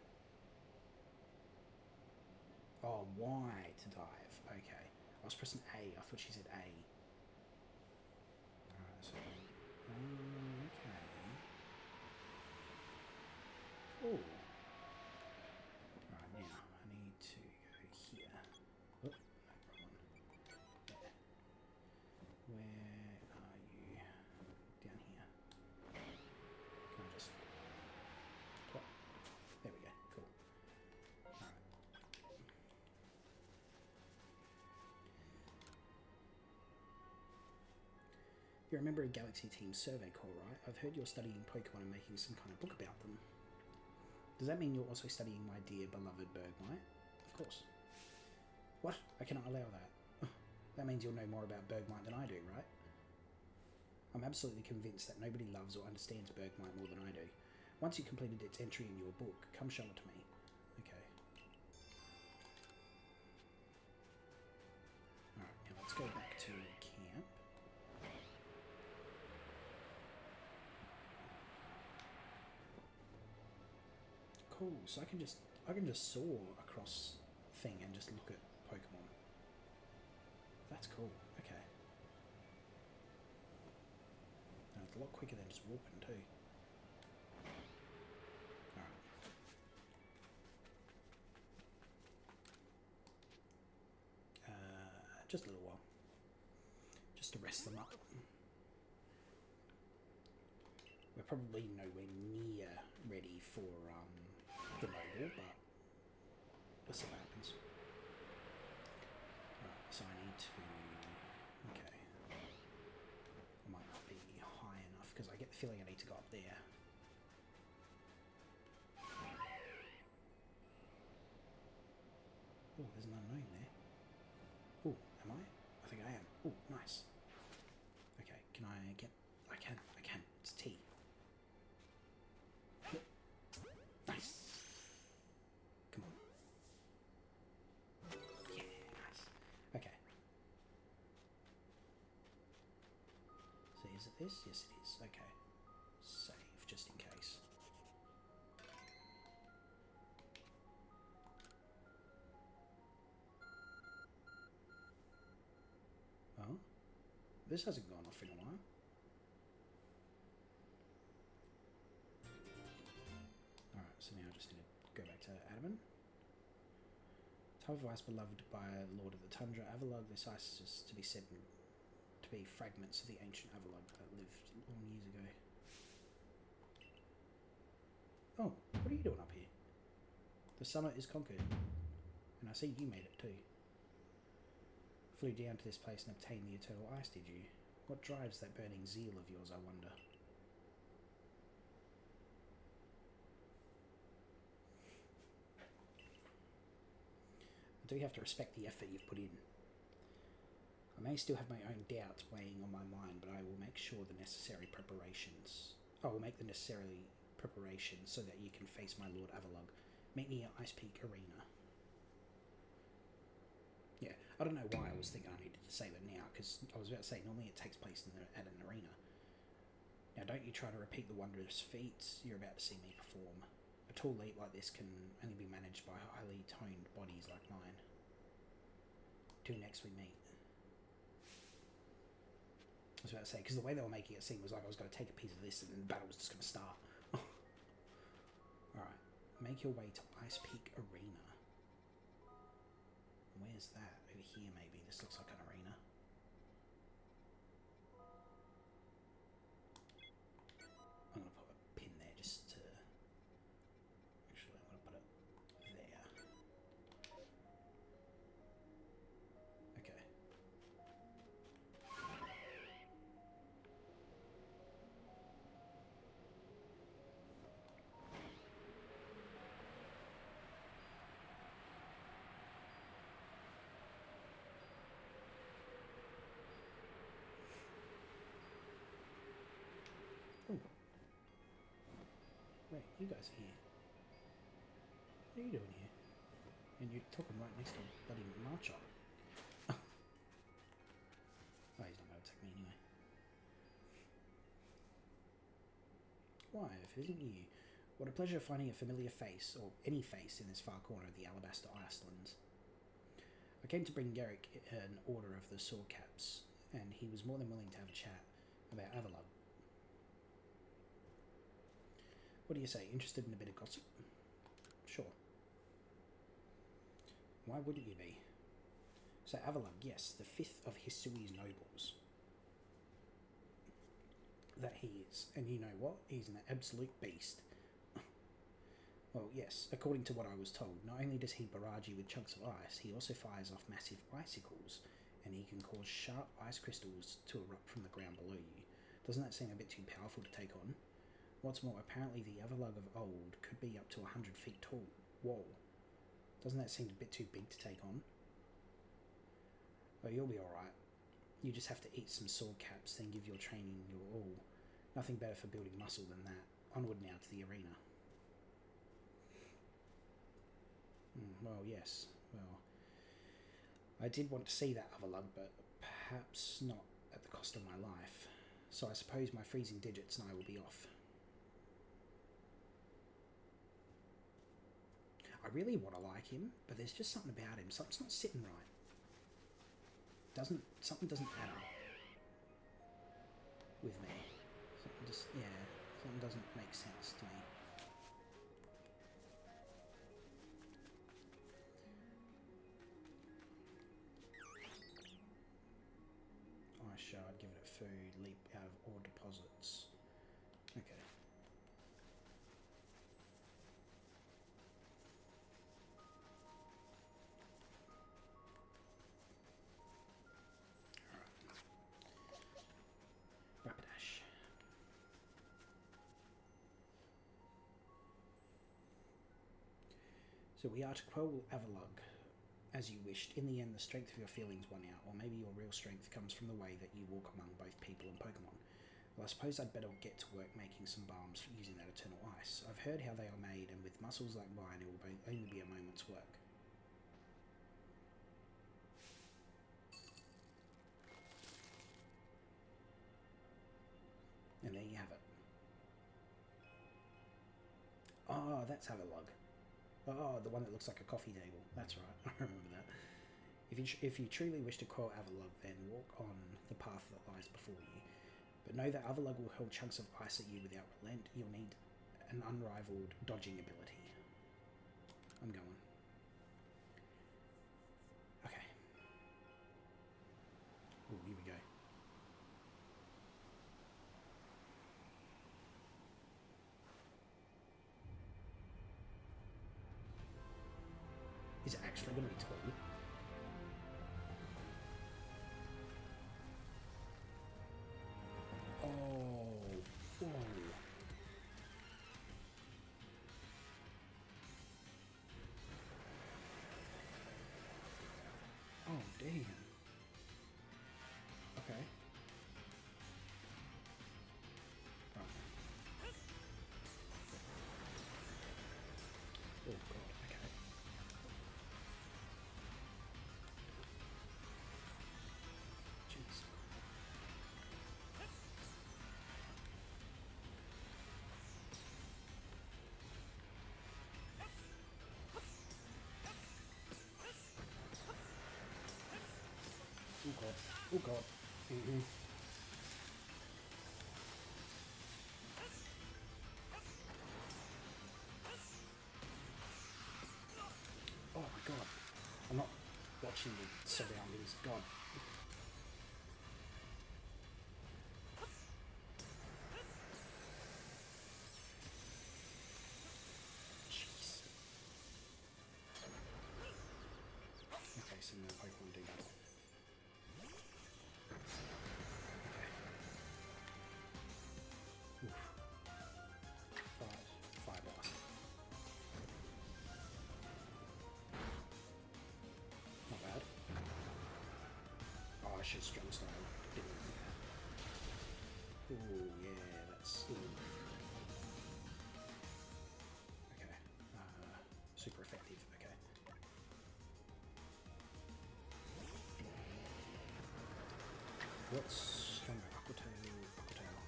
Oh, Y to dive. Okay. I was pressing A. I thought she said A. Alright, so... okay. Oh. Right, now I need to go here. Oh, no, wrong one. There. Where are you? Down here. Can I just plop? There we go. Cool. Alright. You're a member of Galaxy Team's survey corps, right? I've heard you're studying Pokemon and making some kind of book about them. Does that mean you're also studying my dear beloved Bergmite? Of course. What? I cannot allow that. That means you'll know more about Bergmite than I do, right? I'm absolutely convinced that nobody loves or understands Bergmite more than I do. Once you've completed its entry in your book, come show it to me. Okay. Alright, now let's go back to camp. Cool, so I can just soar across thing and just look at Pokemon. That's cool. Okay. And it's a lot quicker than just walking too. Alright. Just a little while. Just to rest them up. We're probably nowhere near ready for the noble, but we'll see what happens. Right, so I need to... okay. I might not be high enough, because I get the feeling I need to go up there. Oh, there's an unknown there. Oh, am I? I think I am. Oh, nice. Okay, can I get... I can. It's T. Nice. Come on. Yeah, nice. Okay. So is it this? Yes, it is. Okay. Save, just in case. Oh? This hasn't gone off in a while. Alright, so now I just need to go back to Adamant. Type of ice beloved by Lord of the Tundra, Avalugg. This ice is to be said to be fragments of the ancient Avalugg that lived long years ago. Oh, what are you doing up here? The summer is conquered. And I see you made it too. Flew down to this place and obtained the eternal ice, did you? What drives that burning zeal of yours, I wonder? I do have to respect the effort you've put in. I may still have my own doubts weighing on my mind, but I will make sure the necessary preparations... I will make the necessary preparations so that you can face my Lord Avalugg. Meet me at Ice Peak Arena. Yeah, I don't know why I was thinking I needed to say that now, because I was about to say normally it takes place at an arena. Now don't you try to repeat the wondrous feats you're about to see me perform. A tall leap like this can only be managed by highly toned bodies like mine. Till next we meet. I was about to say, because the way they were making it seem was like I was going to take a piece of this and then the battle was just going to start. Alright, make your way to Ice Peak Arena. Where's that? Over here maybe. This looks like an arena. I'm going to put a pin there just to... Actually, I'm going to put it there. Okay. You guys are here. What are you doing here? And you're talking right next to a bloody Marchot. Oh, he's not going to attack me anyway. Why, if it isn't you? What a pleasure finding a familiar face, or any face, in this far corner of the Alabaster Icelands. I came to bring Garrick an order of the sword caps, and he was more than willing to have a chat about Avalug. What do you say? Interested in a bit of gossip? Sure. Why wouldn't you be? So Avalug, yes, the fifth of Hisui's nobles. That he is. And you know what? He's an absolute beast. Well, yes, according to what I was told, not only does he barrage you with chunks of ice, he also fires off massive icicles, and he can cause sharp ice crystals to erupt from the ground below you. Doesn't that seem a bit too powerful to take on? What's more, apparently the Avalug of old could be up to 100 feet tall. Whoa. Doesn't that seem a bit too big to take on? Oh, you'll be alright. You just have to eat some sword caps, then give your training your all. Nothing better for building muscle than that. Onward now to the arena. Well, yes. Well, I did want to see that Avalug, but perhaps not at the cost of my life. So I suppose my freezing digits and I will be off. I really want to like him, but there's just something about him. Something's not sitting right. Something doesn't add up with me. Something doesn't make sense to me. Ice shard, give it a food, leap out of ore deposits. Okay. Rapidash. So we are to quell Avalug, as you wished. In the end, the strength of your feelings won out, or maybe your real strength comes from the way that you walk among both people and Pokemon. Well, I suppose I'd better get to work making some balms for using that eternal ice. I've heard how they are made, and with muscles like mine, it will only be a moment's work. And there you have it. Oh, that's Avalug. Oh, the one that looks like a coffee table. That's right, I remember that. If you truly wish to quell Avalug, then walk on the path that lies before you. But know that Avalug will hurl chunks of ice at you without relent. You'll need an unrivaled dodging ability. I'm going. Okay. Oh, here we go. Is it actually going to be tall? Oh, whoa. Oh, damn. Okay. Right. Oh, God. Okay. Jeez. Oh, God. Oh, God. Mm-hmm. Oh, my God. I'm not watching the surroundings. God. Jeez. Okay, so now Pokemon do battle. Oof. Fire blast. Not bad. Oh, I should strong style. Didn't do that. Ooh, yeah, that's. Ooh. What's stronger? Aqua Tail, Aqua Tail.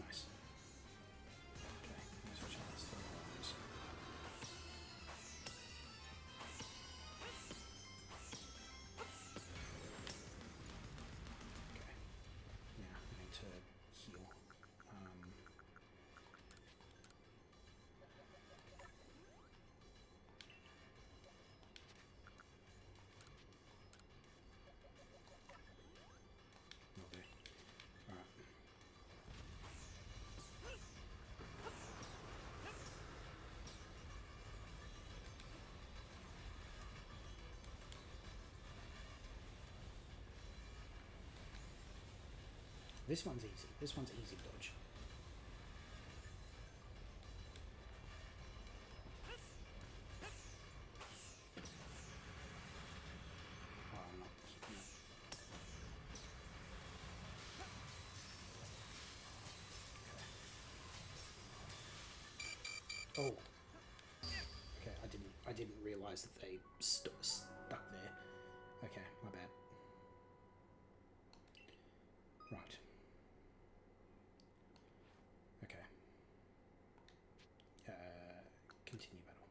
Nice. Okay, let's switch out this thing. Okay. Now I need to heal. Will do. Alright. This one's easy. This one's easy dodge. Oh, I'm not keeping it. Okay. Oh. Okay, I didn't realise that they stuck there. Okay, my bad. Right. Okay. Continue battle.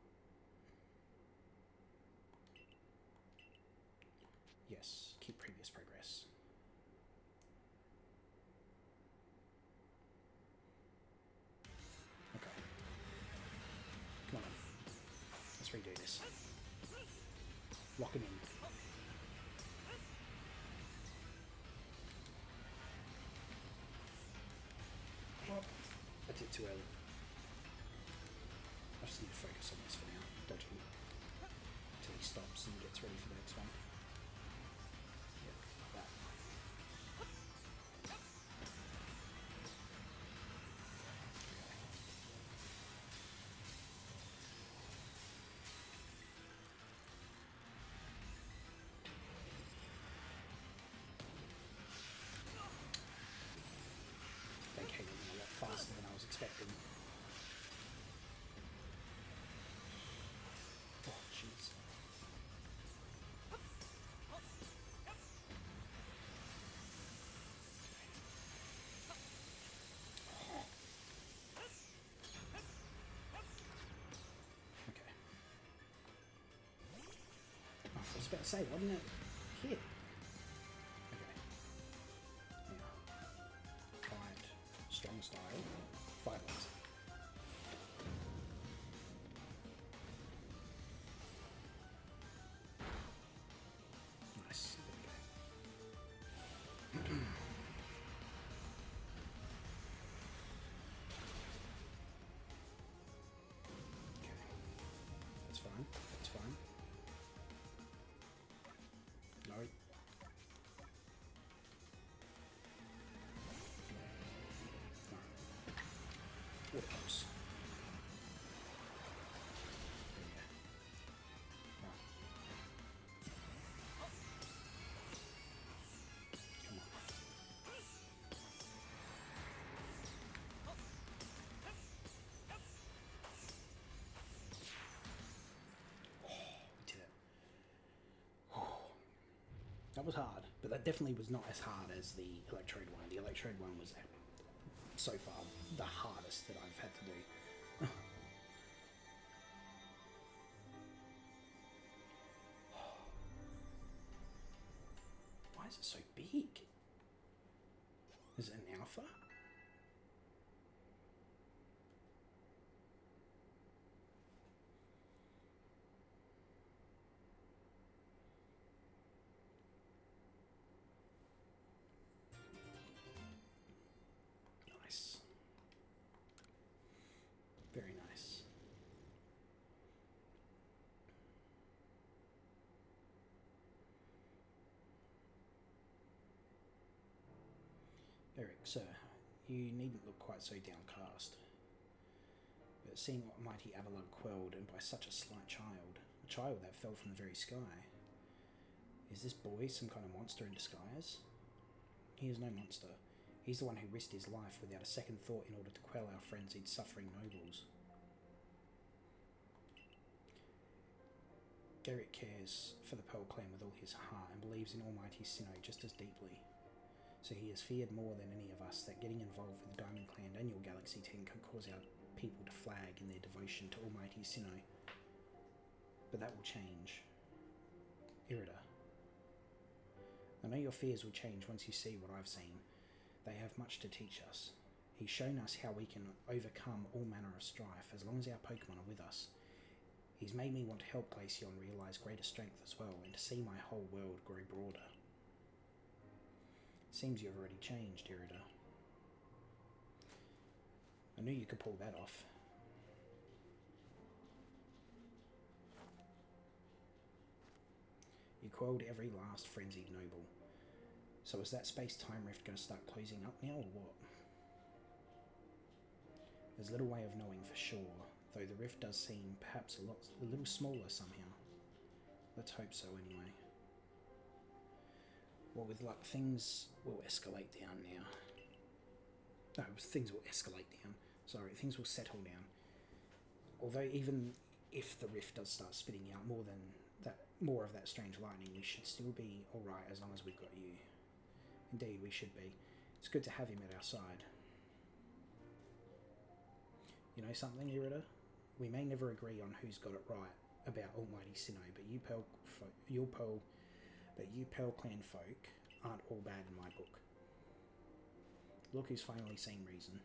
Yes, keep previous progress. Okay. Come on. Let's redo this. Lock him in. Oh, I did it too early. I just need to focus on this for now. Dodge him until he stops and gets ready for the next one. Yeah, like that. They came in a lot faster than I was expecting. Oh, jeez. Okay. Oh, I was about to say, why didn't it hit? Okay. Now, fight strong style. Violence. Nice. There we go. Okay. That's fine. That's fine. No. Alright. Water pulse. Yeah. Right. Come on. We did it. That was hard, but that definitely was not as hard as the Electrode one. The Electrode one was so far the hardest that I've had to do. Why is it so big? Is it an alpha? Nice. Very nice. Eric, sir, you needn't look quite so downcast. But seeing what mighty Avalon quelled, and by such a slight child, a child that fell from the very sky, is this boy some kind of monster in disguise? He is no monster. He's the one who risked his life without a second thought in order to quell our frenzied suffering nobles. Gerrit cares for the Pearl Clan with all his heart and believes in Almighty Sinnoh just as deeply. So he has feared more than any of us that getting involved with the Diamond Clan and your Galaxy team could cause our people to flag in their devotion to Almighty Sinnoh. But that will change. Irida. I know your fears will change once you see what I've seen. They have much to teach us. He's shown us how we can overcome all manner of strife as long as our Pokemon are with us. He's made me want to help Glaceon realise greater strength as well, and to see my whole world grow broader. Seems you've already changed, Irida. I knew you could pull that off. You quelled every last frenzied noble. So is that space-time rift going to start closing up now, or what? There's little way of knowing for sure, though the rift does seem perhaps a little smaller somehow. Let's hope so anyway. Well, with luck, things will escalate down now. No, things will escalate down. Sorry, things will settle down. Although even if the rift does start spitting out more of that strange lightning, we should still be alright as long as we've got you. Indeed, we should be. It's good to have him at our side. You know something, Irida? We may never agree on who's got it right about Almighty Sinnoh, but you Pearl Clan folk aren't all bad in my book. Look who's finally seen reason.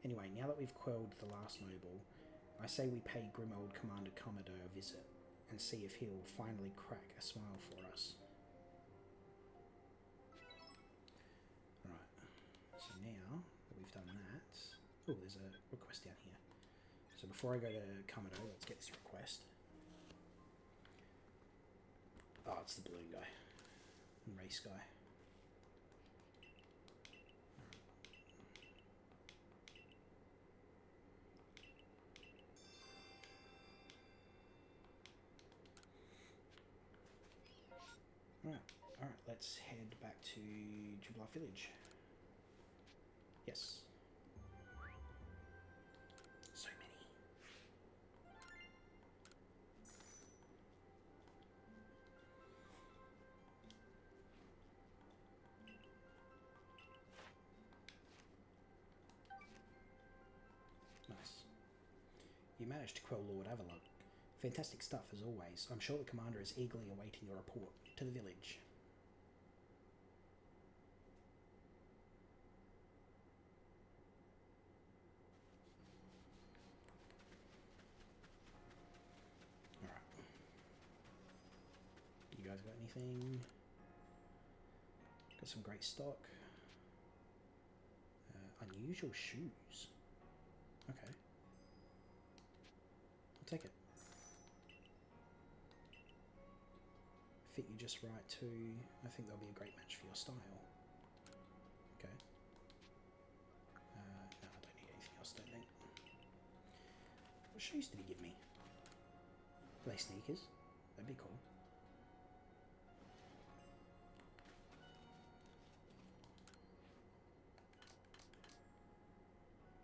Anyway, now that we've quelled the last noble, I say we pay grim old Commander Commodore a visit and see if he'll finally crack a smile for us. Right, so now that we've done that... Oh, there's a request down here. So before I go to Commodore, let's get this request. Oh, it's the balloon guy. And race guy. Alright, let's head back to Jubilar Village. Yes. So many. Nice. You managed to quell Lord Avalon. Fantastic stuff as always. I'm sure the commander is eagerly awaiting your report to the village. Alright. You guys got anything? Got some great stock. Unusual shoes. Okay. I'll take it. Fit you just right too. I think they'll be a great match for your style. Okay. No, I don't need anything else, don't think. What shoes did he give me? Are they sneakers? That'd be cool.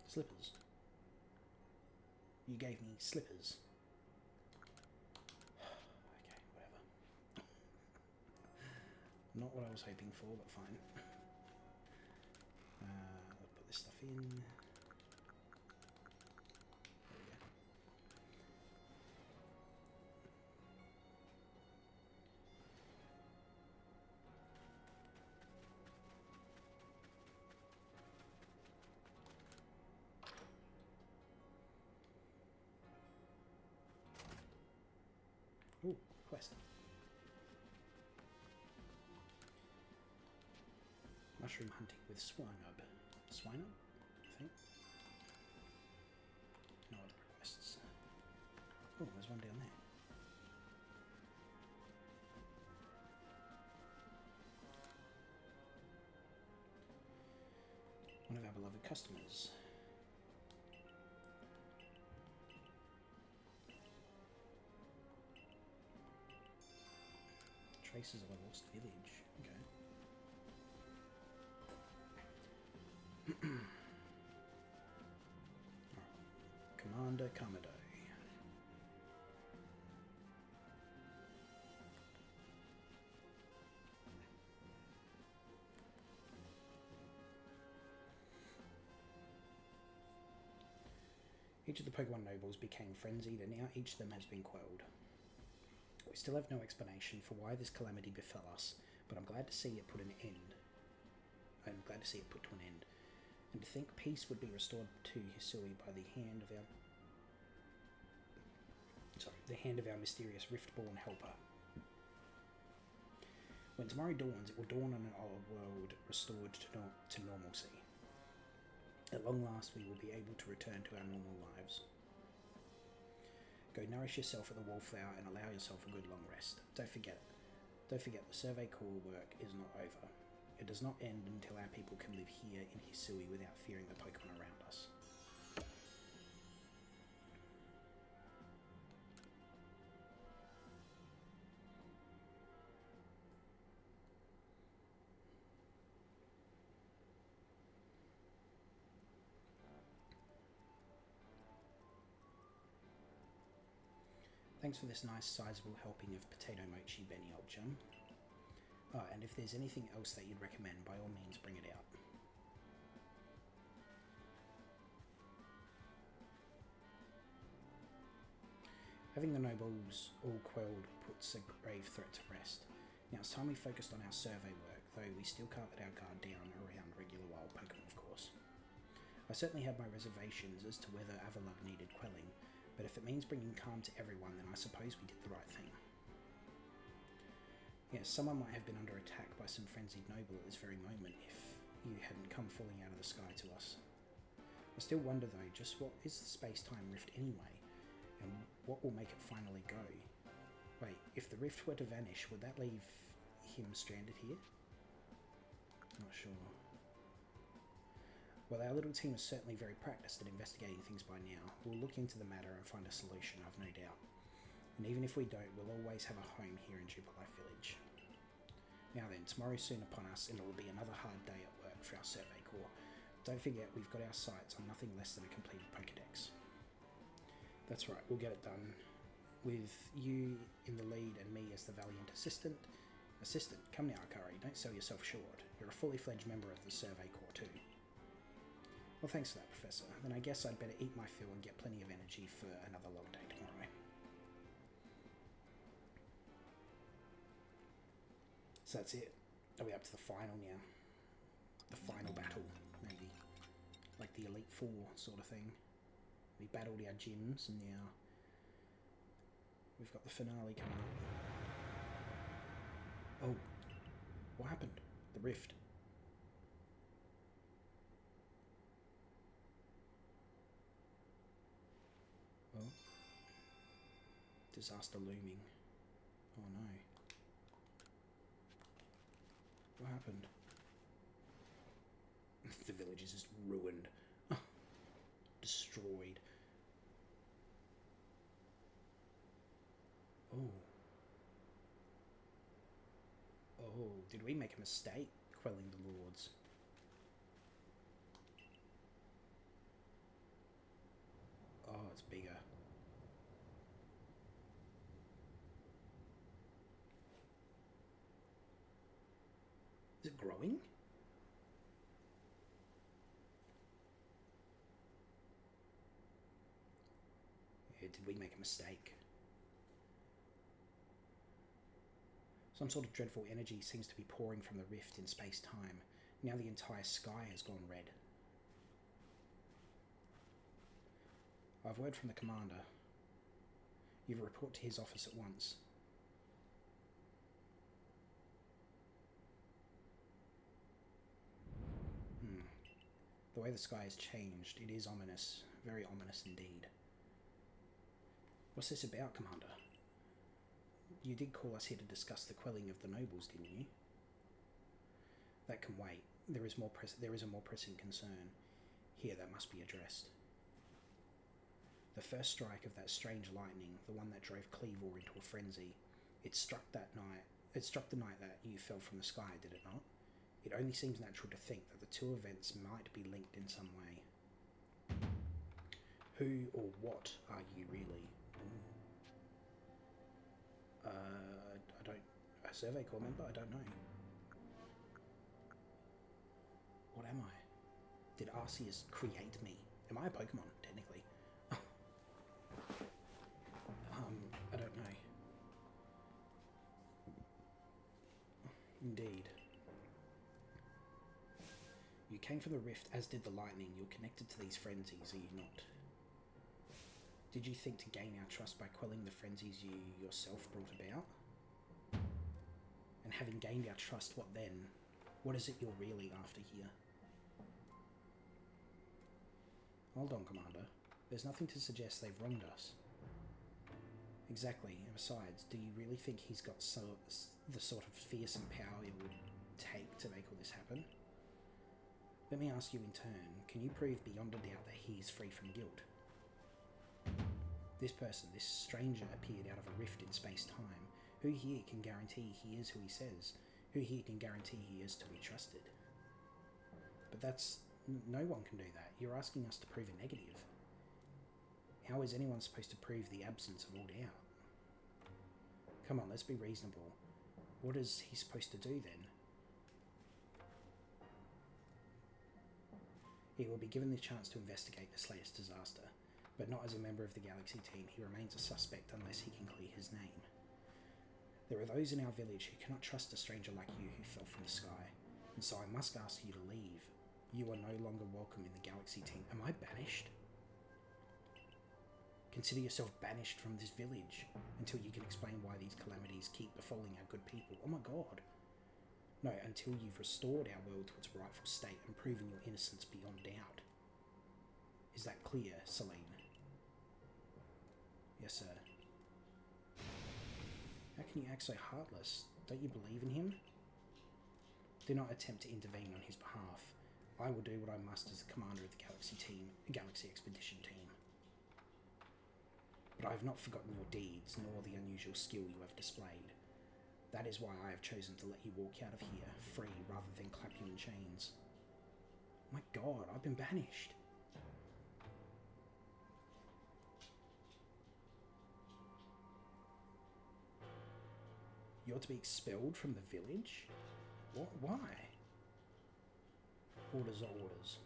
Slippers. You gave me slippers. Okay, whatever. Not what I was hoping for, but fine. I'll put this stuff in. There we go. Ooh, quest. Mushroom hunting with Swinub. Swinub, I think. No other requests. Oh, there's one down there. One of our beloved customers. Traces of a lost village. Okay. Commander Commodore. Each of the Pokemon nobles became frenzied, and now each of them has been quelled. We still have no explanation for why this calamity befell us, but I'm glad to see it put an end. I'm glad to see it put to an end, and to think peace would be restored to Hisui by the hand of our mysterious rift-born helper. When tomorrow dawns, it will dawn on an old world restored to normalcy. At long last, we will be able to return to our normal lives. Go nourish yourself at the wallflower and allow yourself a good long rest. Don't forget the Survey Corps work is not over. It does not end until our people can live here in Hisui without fearing the Pokemon around us. Thanks for this nice sizable helping of potato mochi, Benny, old chum. Oh, and if there's anything else that you'd recommend, by all means bring it out. Having the nobles all quelled puts a grave threat to rest. Now it's time we focused on our survey work, though we still can't let our guard down around regular wild Pokemon, of course. I certainly had my reservations as to whether Avalugg needed quelling, but if it means bringing calm to everyone, then I suppose we did the right thing. Yes, someone might have been under attack by some frenzied noble at this very moment if you hadn't come falling out of the sky to us. I still wonder though, just what is the space-time rift anyway, and what will make it finally go? Wait, if the rift were to vanish, would that leave him stranded here? Not sure. Well, our little team is certainly very practiced at investigating things by now. We'll look into the matter and find a solution, I've no doubt. And even if we don't, we'll always have a home here in Jubilife Village. Now then, tomorrow's soon upon us, and it will be another hard day at work for our Survey Corps. Don't forget, we've got our sights on nothing less than a completed Pokédex. That's right, we'll get it done. With you in the lead and me as the valiant assistant. Come now, Akari, don't sell yourself short. You're a fully fledged member of the Survey Corps too. Well, thanks for that, Professor. Then I guess I'd better eat my fill and get plenty of energy for another long day tomorrow. So that's it. Are we up to the final now? The final battle, maybe. Like the Elite Four sort of thing. We battled our gyms, and now we've got the finale coming up. Oh, what happened? The rift. Well, disaster looming. Oh no. What happened? The village is just ruined. Destroyed. Oh. Oh, did we make a mistake quelling the lords? Oh, it's bigger. Is it growing? Yeah, did we make a mistake? Some sort of dreadful energy seems to be pouring from the rift in space-time. Now the entire sky has gone red. I've word from the commander. You report to his office at once. The way the sky has changed, it is ominous. Very ominous indeed. What's this about, Commander? You did call us here to discuss the quelling of the nobles, didn't you? That can wait. There is a more pressing concern. Here, that must be addressed. The first strike of that strange lightning, the one that drove Cleavor into a frenzy, it struck the night that you fell from the sky, did it not? It only seems natural to think that the two events might be linked in some way. Who or what are you really? A Survey Corps member? I don't know. What am I? Did Arceus create me? Am I a Pokemon, technically? Indeed. You came from the rift, as did the lightning. You're connected to these frenzies, are you not? Did you think to gain our trust by quelling the frenzies you yourself brought about? And having gained our trust, what then? What is it you're really after here? Hold on, Commander. There's nothing to suggest they've wronged us. Exactly, and besides, do you really think he's got the sort of fearsome power it would take to make all this happen? Let me ask you in turn, can you prove beyond a doubt that he is free from guilt? This person, this stranger, appeared out of a rift in space-time. Who here can guarantee he is who he says? Who here can guarantee he is to be trusted? But no one can do that. You're asking us to prove a negative. How is anyone supposed to prove the absence of all doubt? Come on, let's be reasonable. What is he supposed to do then? He will be given the chance to investigate this latest disaster, but not as a member of the Galaxy team. He remains a suspect unless he can clear his name. There are those in our village who cannot trust a stranger like you who fell from the sky, and so I must ask you to leave. You are no longer welcome in the Galaxy team. Am I banished? Consider yourself banished from this village until you can explain why these calamities keep befalling our good people. Oh my god. No, until you've restored our world to its rightful state and proven your innocence beyond doubt. Is that clear, Celine? Yes, sir. How can you act so heartless? Don't you believe in him? Do not attempt to intervene on his behalf. I will do what I must as the commander of the Galaxy Expedition team. But I have not forgotten your deeds, nor the unusual skill you have displayed. That is why I have chosen to let you walk out of here, free, rather than clap you in chains. My god, I've been banished. You're to be expelled from the village? What? Why? Orders are orders.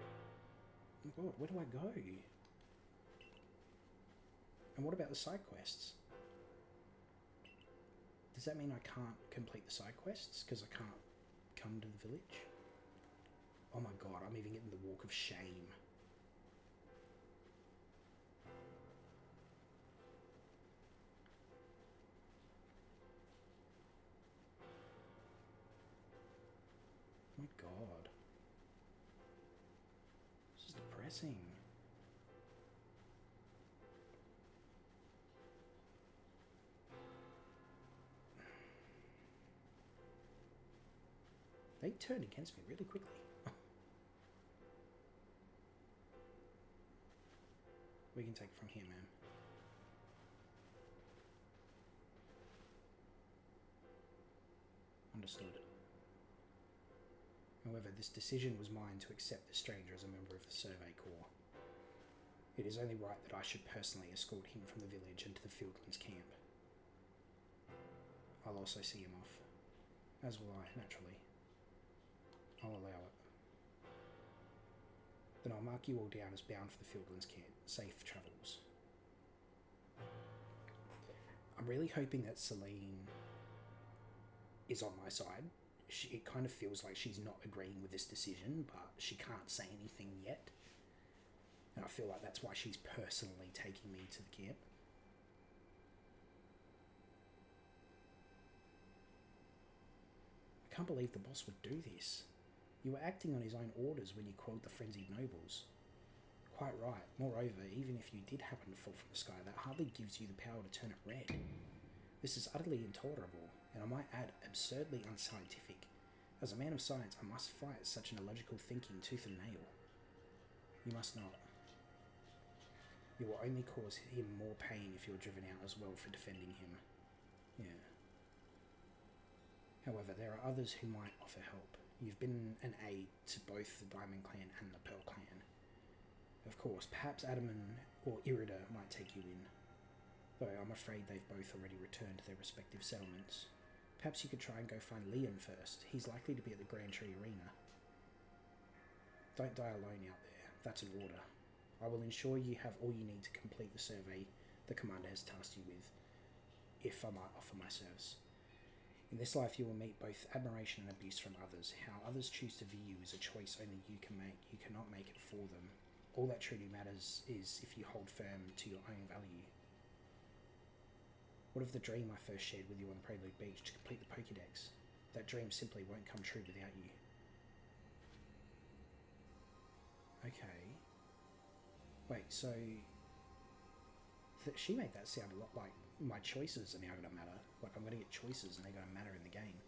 Oh my god, where do I go? And what about the side quests? Does that mean I can't complete the side quests because I can't come to the village? Oh my god, I'm even getting the walk of shame. Oh my god. This is depressing. They turned against me really quickly. We can take it from here, ma'am. Understood. However, this decision was mine to accept the stranger as a member of the Survey Corps. It is only right that I should personally escort him from the village into the Fieldlands camp. I'll also see him off. As will I, naturally. I'll allow it. Then I'll mark you all down as bound for the Fieldlands camp. Safe travels. I'm really hoping that Celine is on my side. It kind of feels like she's not agreeing with this decision, but she can't say anything yet. And I feel like that's why she's personally taking me to the camp. I can't believe the boss would do this. You were acting on his own orders when you quelled the frenzied nobles. Quite right. Moreover, even if you did happen to fall from the sky, that hardly gives you the power to turn it red. This is utterly intolerable, and I might add, absurdly unscientific. As a man of science, I must fight such an illogical thinking tooth and nail. You must not. You will only cause him more pain if you're driven out as well for defending him. Yeah. However, there are others who might offer help. You've been an aid to both the Diamond Clan and the Pearl Clan. Of course, perhaps Adaman or Irida might take you in, though I'm afraid they've both already returned to their respective settlements. Perhaps you could try and go find Leon first. He's likely to be at the Grand Tree Arena. Don't die alone out there. That's an order. I will ensure you have all you need to complete the survey the commander has tasked you with, if I might offer my service. In this life, you will meet both admiration and abuse from others. How others choose to view you is a choice only you can make. You cannot make it for them. All that truly matters is if you hold firm to your own value. What of the dream I first shared with you on Prelude Beach to complete the Pokédex? That dream simply won't come true without you. Okay. Wait, so... she made that sound a lot like my choices are now going to matter. Like I'm going to get choices and they're going to matter in the game.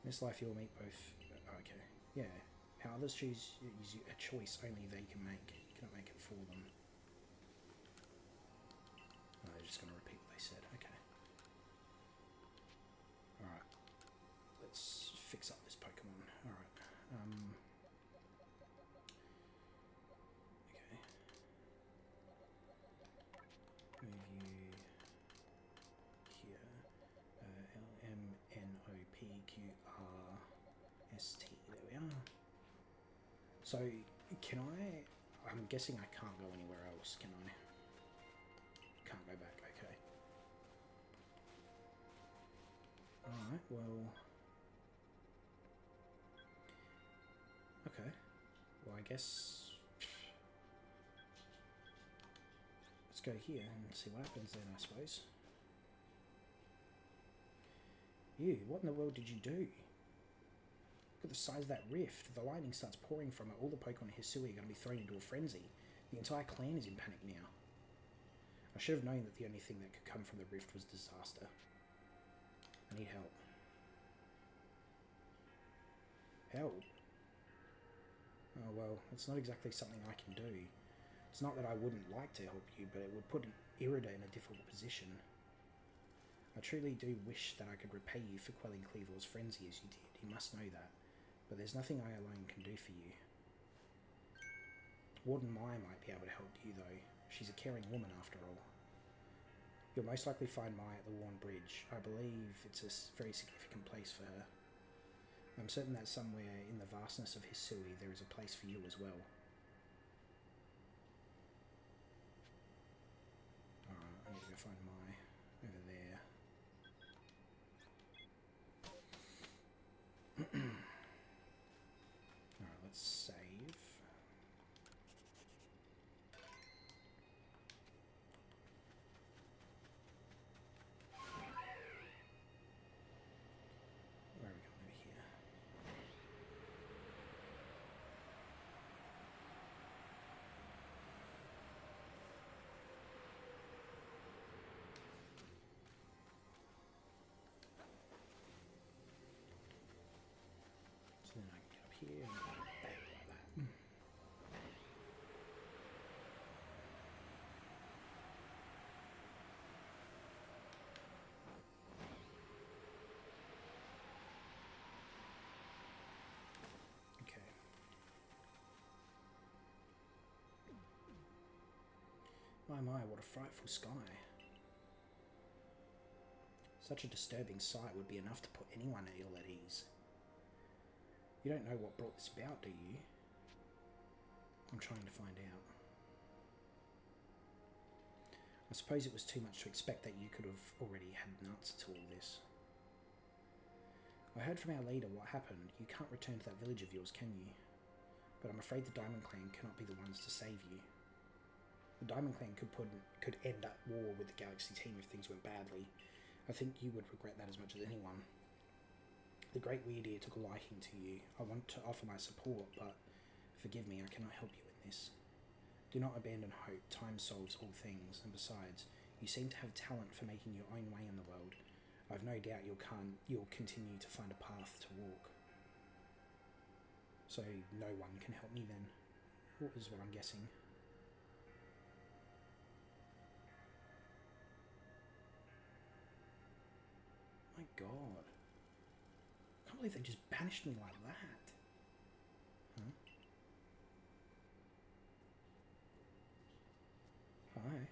In this life you'll meet both... okay, yeah. How others choose is a choice only they can make. You cannot make it for them. Oh, they're just going to repeat what they said. Okay. Alright. Let's fix up this Pokemon. Alright. Okay. Move you here. LMNOPQRST. There we are. So, can I... I'm guessing I can't go anywhere else, can I? Can't go back, okay. Alright, well... okay. Well, I guess... let's go here and see what happens then, I suppose. You, what in the world did you do? Look at the size of that rift. If the lightning starts pouring from it, all the Pokemon Hisui are going to be thrown into a frenzy. The entire clan is in panic now. I should have known that the only thing that could come from the rift was disaster. I need help. Help? Oh well, it's not exactly something I can do. It's not that I wouldn't like to help you, but it would put an Irida in a difficult position. I truly do wish that I could repay you for quelling Cleavor's frenzy as you did. You must know that. But there's nothing I alone can do for you. Warden Mai might be able to help you, though. She's a caring woman, after all. You'll most likely find Mai at the Worn Bridge. I believe it's a very significant place for her. I'm certain that somewhere in the vastness of Hisui there is a place for you as well. Alright, I need to go find Mai over there. Alright, let's save. Where are we going over here? So then I can get up here and bang like that. Okay. My, what a frightful sky. Such a disturbing sight would be enough to put anyone ill at ease. You don't know what brought this about, do you? I'm trying to find out. I suppose it was too much to expect that you could have already had an answer to all this. I heard from our leader what happened. You can't return to that village of yours, can you? But I'm afraid the Diamond Clan cannot be the ones to save you. The Diamond Clan could end at war with the Galaxy team if things went badly. I think you would regret that as much as anyone. The Great Weirdeer took a liking to you. I want to offer my support, but forgive me, I cannot help you in this. Do not abandon hope. Time solves all things, and besides, you seem to have talent for making your own way in the world. I've no doubt you'll continue to find a path to walk. So no one can help me then, is what I'm guessing. My God. I can't believe they just banished me like that. Huh? Hi.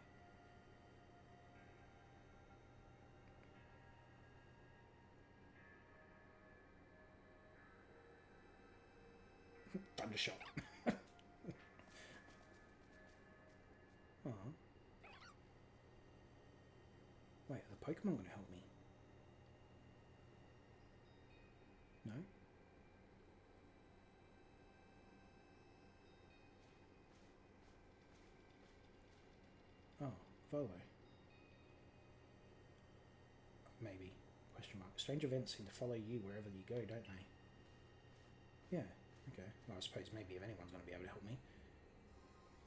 Thundershot. Oh. Wait, are the Pokemon going to help me? No? Oh, Volo. Maybe. Question mark. Strange events seem to follow you wherever you go, don't they? Yeah, okay. Well, I suppose maybe if anyone's going to be able to help me.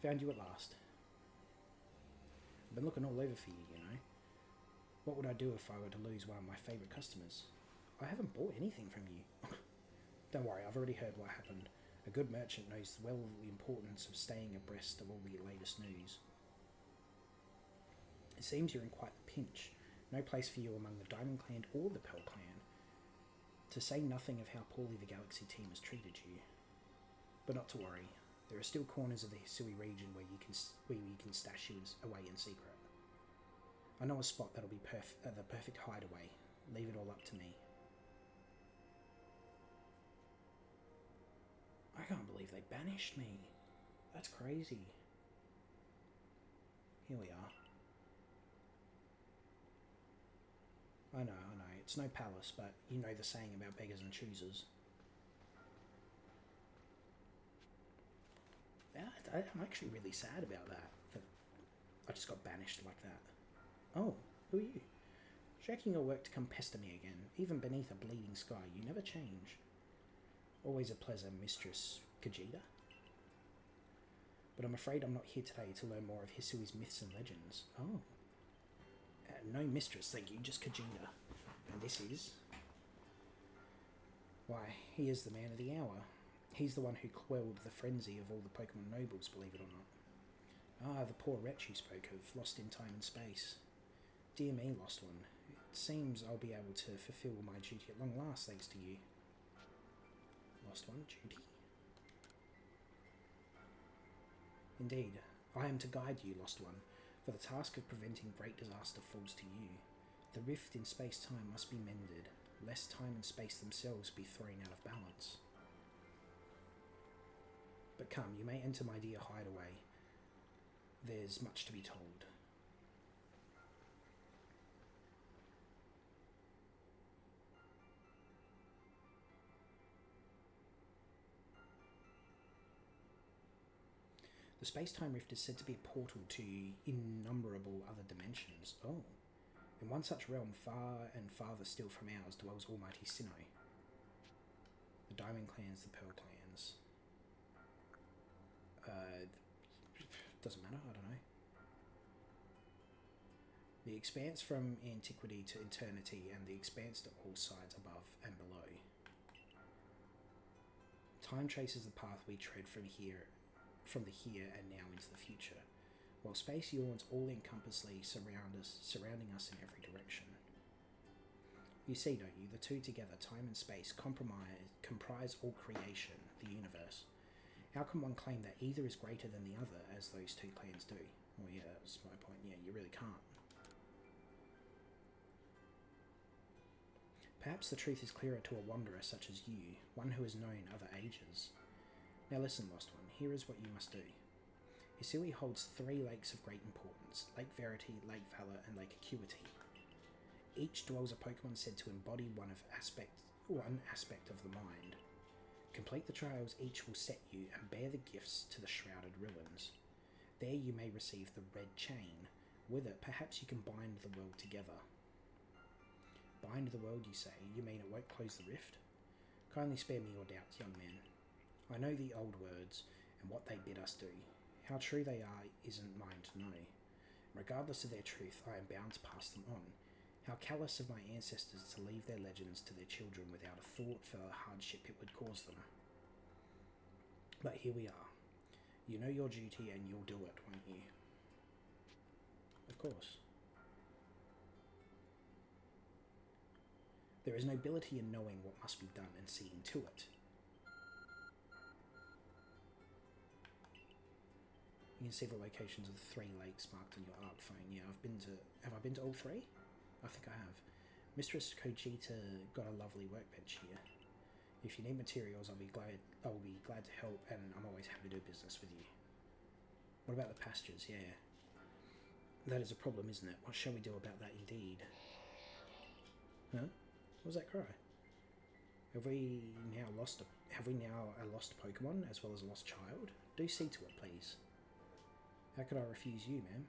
Found you at last. I've been looking all over for you, you know. What would I do if I were to lose one of my favourite customers? I haven't bought anything from you. Don't worry, I've already heard what happened. A good merchant knows well the importance of staying abreast of all the latest news. It seems you're in quite a pinch. No place for you among the Diamond Clan or the Pearl Clan. To say nothing of how poorly the Galaxy team has treated you. But not to worry. There are still corners of the Hisui region where you can stash you away in secret. I know a spot that'll be the perfect hideaway. Leave it all up to me. I can't believe they banished me. That's crazy. Here we are. I know. It's no palace, but you know the saying about beggars and choosers. I'm actually really sad about that I just got banished like that. Oh, who are you? Shaking your work to come pester me again, even beneath a bleeding sky, you never change. Always a pleasure, Mistress Kajita. But I'm afraid I'm not here today to learn more of Hisui's myths and legends. Oh. No mistress, thank you, just Kajita. And this is... Why, he is the man of the hour. He's the one who quelled the frenzy of all the Pokemon nobles, believe it or not. Ah, the poor wretch you spoke of, lost in time and space. Dear me, lost one. It seems I'll be able to fulfill my duty at long last, thanks to you. Lost one, duty? Indeed, I am to guide you, lost one, for the task of preventing great disaster falls to you. The rift in space-time must be mended, lest time and space themselves be thrown out of balance. But come, you may enter my dear hideaway. There's much to be told. The space-time rift is said to be a portal to innumerable other dimensions. Oh. In one such realm, far and farther still from ours, dwells almighty Sinnoh. The Diamond Clans, the Pearl Clans. Doesn't matter, I don't know. The expanse from antiquity to eternity, and the expanse to all sides above and below. Time traces the path we tread from the here and now into the future, while space yawns all-encompassingly surrounding us in every direction. You see, don't you, the two together, time and space, comprise all creation, the universe. How can one claim that either is greater than the other, as those two clans do? Well, yeah, that's my point. Yeah, you really can't. Perhaps the truth is clearer to a wanderer such as you, one who has known other ages. Now listen, lost one, here is what you must do. Hisui holds 3 lakes of great importance, Lake Verity, Lake Valor, and Lake Acuity. Each dwells a Pokemon said to embody one aspect of the mind. Complete the trials each will set you, and bear the gifts to the Shrouded Ruins. There you may receive the Red Chain. With it, perhaps you can bind the world together. Bind the world, you say? You mean it won't close the rift? Kindly spare me your doubts, young man. I know the old words, and what they bid us do. How true they are isn't mine to know. Regardless of their truth, I am bound to pass them on. How callous of my ancestors to leave their legends to their children without a thought for the hardship it would cause them. But here we are. You know your duty and you'll do it, won't you? Of course. There is nobility in knowing what must be done and seeing to it. You can see the locations of the 3 lakes marked on your ARC phone. Yeah, have I been to all 3? I think I have. Mistress Kojita got a lovely workbench here. If you need materials, I'll be glad to help, and I'm always happy to do business with you. What about the pastures? Yeah. That is a problem, isn't it? What shall we do about that, indeed? Huh? What was that cry? Have we now a lost Pokemon as well as a lost child? Do see to it, please. How could I refuse you, ma'am?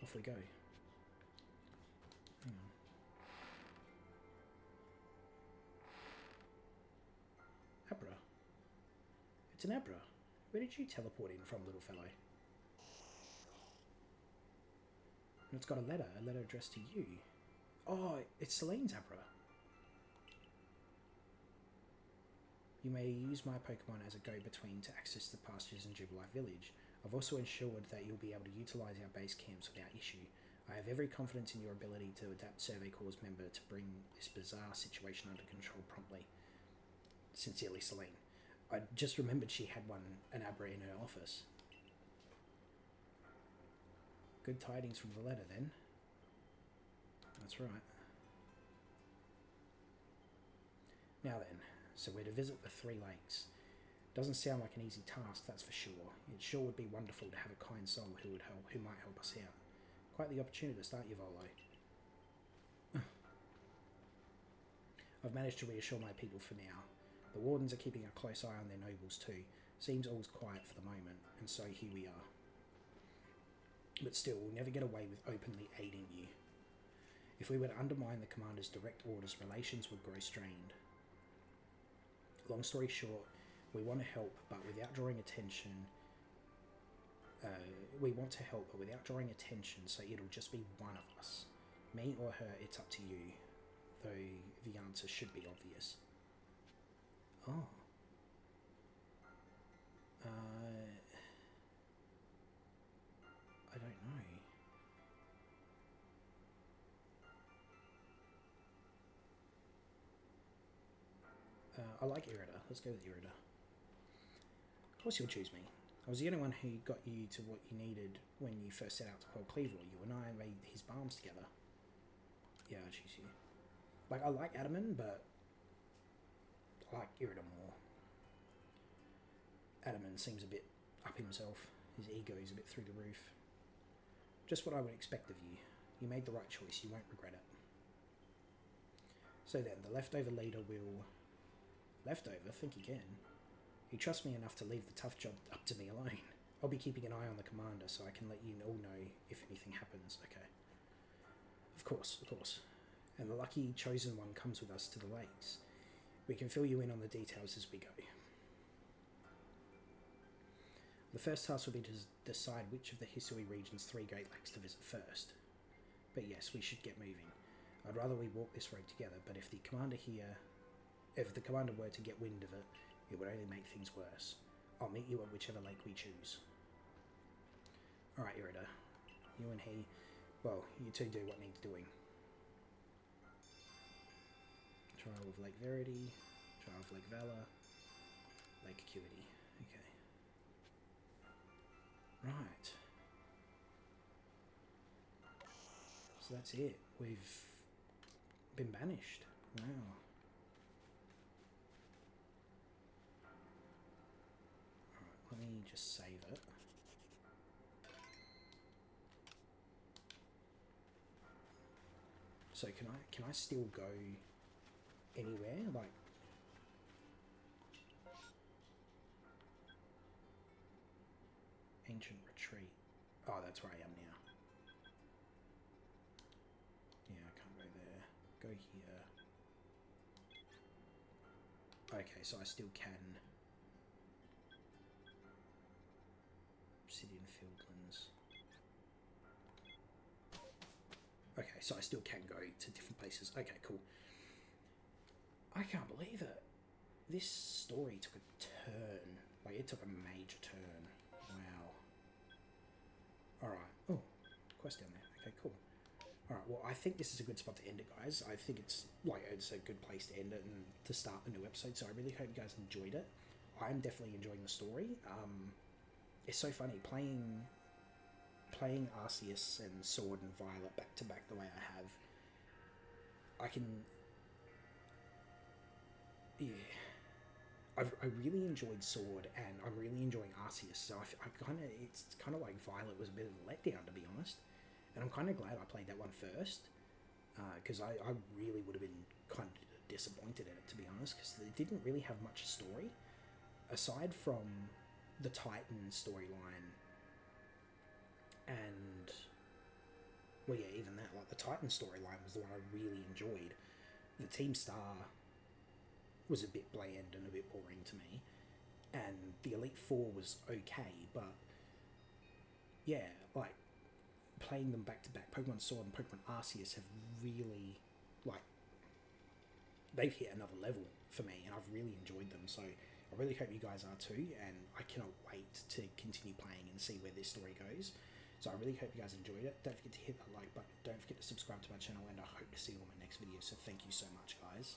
Off we go. Hang on. Abra. It's an Abra. Where did you teleport in from, little fellow? And it's got a letter addressed to you. Oh, it's Celine's Abra. You may use my Pokemon as a go-between to access the pastures in Jubilife Village. I've also ensured that you'll be able to utilise our base camps without issue. I have every confidence in your ability to adapt Survey Corps' member to bring this bizarre situation under control promptly. Sincerely, Celine. I just remembered she had an Abra in her office. Good tidings from the letter, then. That's right. Now then, so we're to visit the Three Lakes. Doesn't sound like an easy task, that's for sure. It sure would be wonderful to have a kind soul who might help us out. Quite the opportunist, aren't you, Volo? I've managed to reassure my people for now. The Wardens are keeping a close eye on their nobles too. Seems all's quiet for the moment, and so here we are. But still, we'll never get away with openly aiding you. If we were to undermine the commander's direct orders, relations would grow strained. Long story short, we want to help, but without drawing attention. So it'll just be one of us. Me or her, it's up to you. Though the answer should be obvious. Oh. I don't know. I like Irida. Let's go with Irida. Of course you'll choose me. I was the only one who got you to what you needed when you first set out to quell Cleaver. You and I made his balms together. Yeah, I choose you. Like, I like Adaman, but I like Irida more. Adaman seems a bit up himself. His ego is a bit through the roof. Just what I would expect of you. You made the right choice. You won't regret it. So then, the leftover leader will... Leftover? Think again. He trusts me enough to leave the tough job up to me alone. I'll be keeping an eye on the commander so I can let you all know if anything happens. Okay. Of course. And the lucky chosen one comes with us to the lakes. We can fill you in on the details as we go. The first task will be to decide which of the Hisui region's 3 Great Lakes to visit first. But yes, we should get moving. I'd rather we walk this road together, but if the commander were to get wind of it, it would only make things worse. I'll meet you at whichever lake we choose. Alright, Irida. You and he, well, you two do what needs doing. Trial of Lake Verity, Trial of Lake Valor, Lake Acuity. Okay. Right. So that's it. We've been banished. Wow. Alright, let me just save it. So can I still go anywhere? Like, Ancient Retreat. Oh, that's where I am now. Yeah, I can't go there. Go here. Okay, so I still can. Obsidian Fieldlands. Okay, so I still can go to different places. Okay, cool. I can't believe it. This story took a turn. Like, it took a major turn. Wow. Alright. Oh, quest down there. Okay, cool. Alright, well, I think this is a good spot to end it, guys. I think it's a good place to end it and to start the new episode, so I really hope you guys enjoyed it. I'm definitely enjoying the story. It's so funny, playing Arceus and Sword and Violet back to back the way I have. I really enjoyed Sword, and I'm really enjoying Arceus. So I kind of, it's kind of like Violet was a bit of a letdown, to be honest. And I'm kind of glad I played that one first, because I really would have been kind of disappointed in it, to be honest, because it didn't really have much story aside from the Titan storyline. And well, yeah, even that, like the Titan storyline was the one I really enjoyed. The Team Star was a bit bland and a bit boring to me, and the Elite Four was okay, but yeah, like playing them back to back, Pokemon Sword and Pokemon Arceus have really, like, they've hit another level for me, and I've really enjoyed them. So I really hope you guys are too, and I cannot wait to continue playing and see where this story goes. So I really hope you guys enjoyed it. Don't forget to hit that like button. Don't forget to subscribe to my channel, and I hope to see you on my next video. So thank you so much, guys.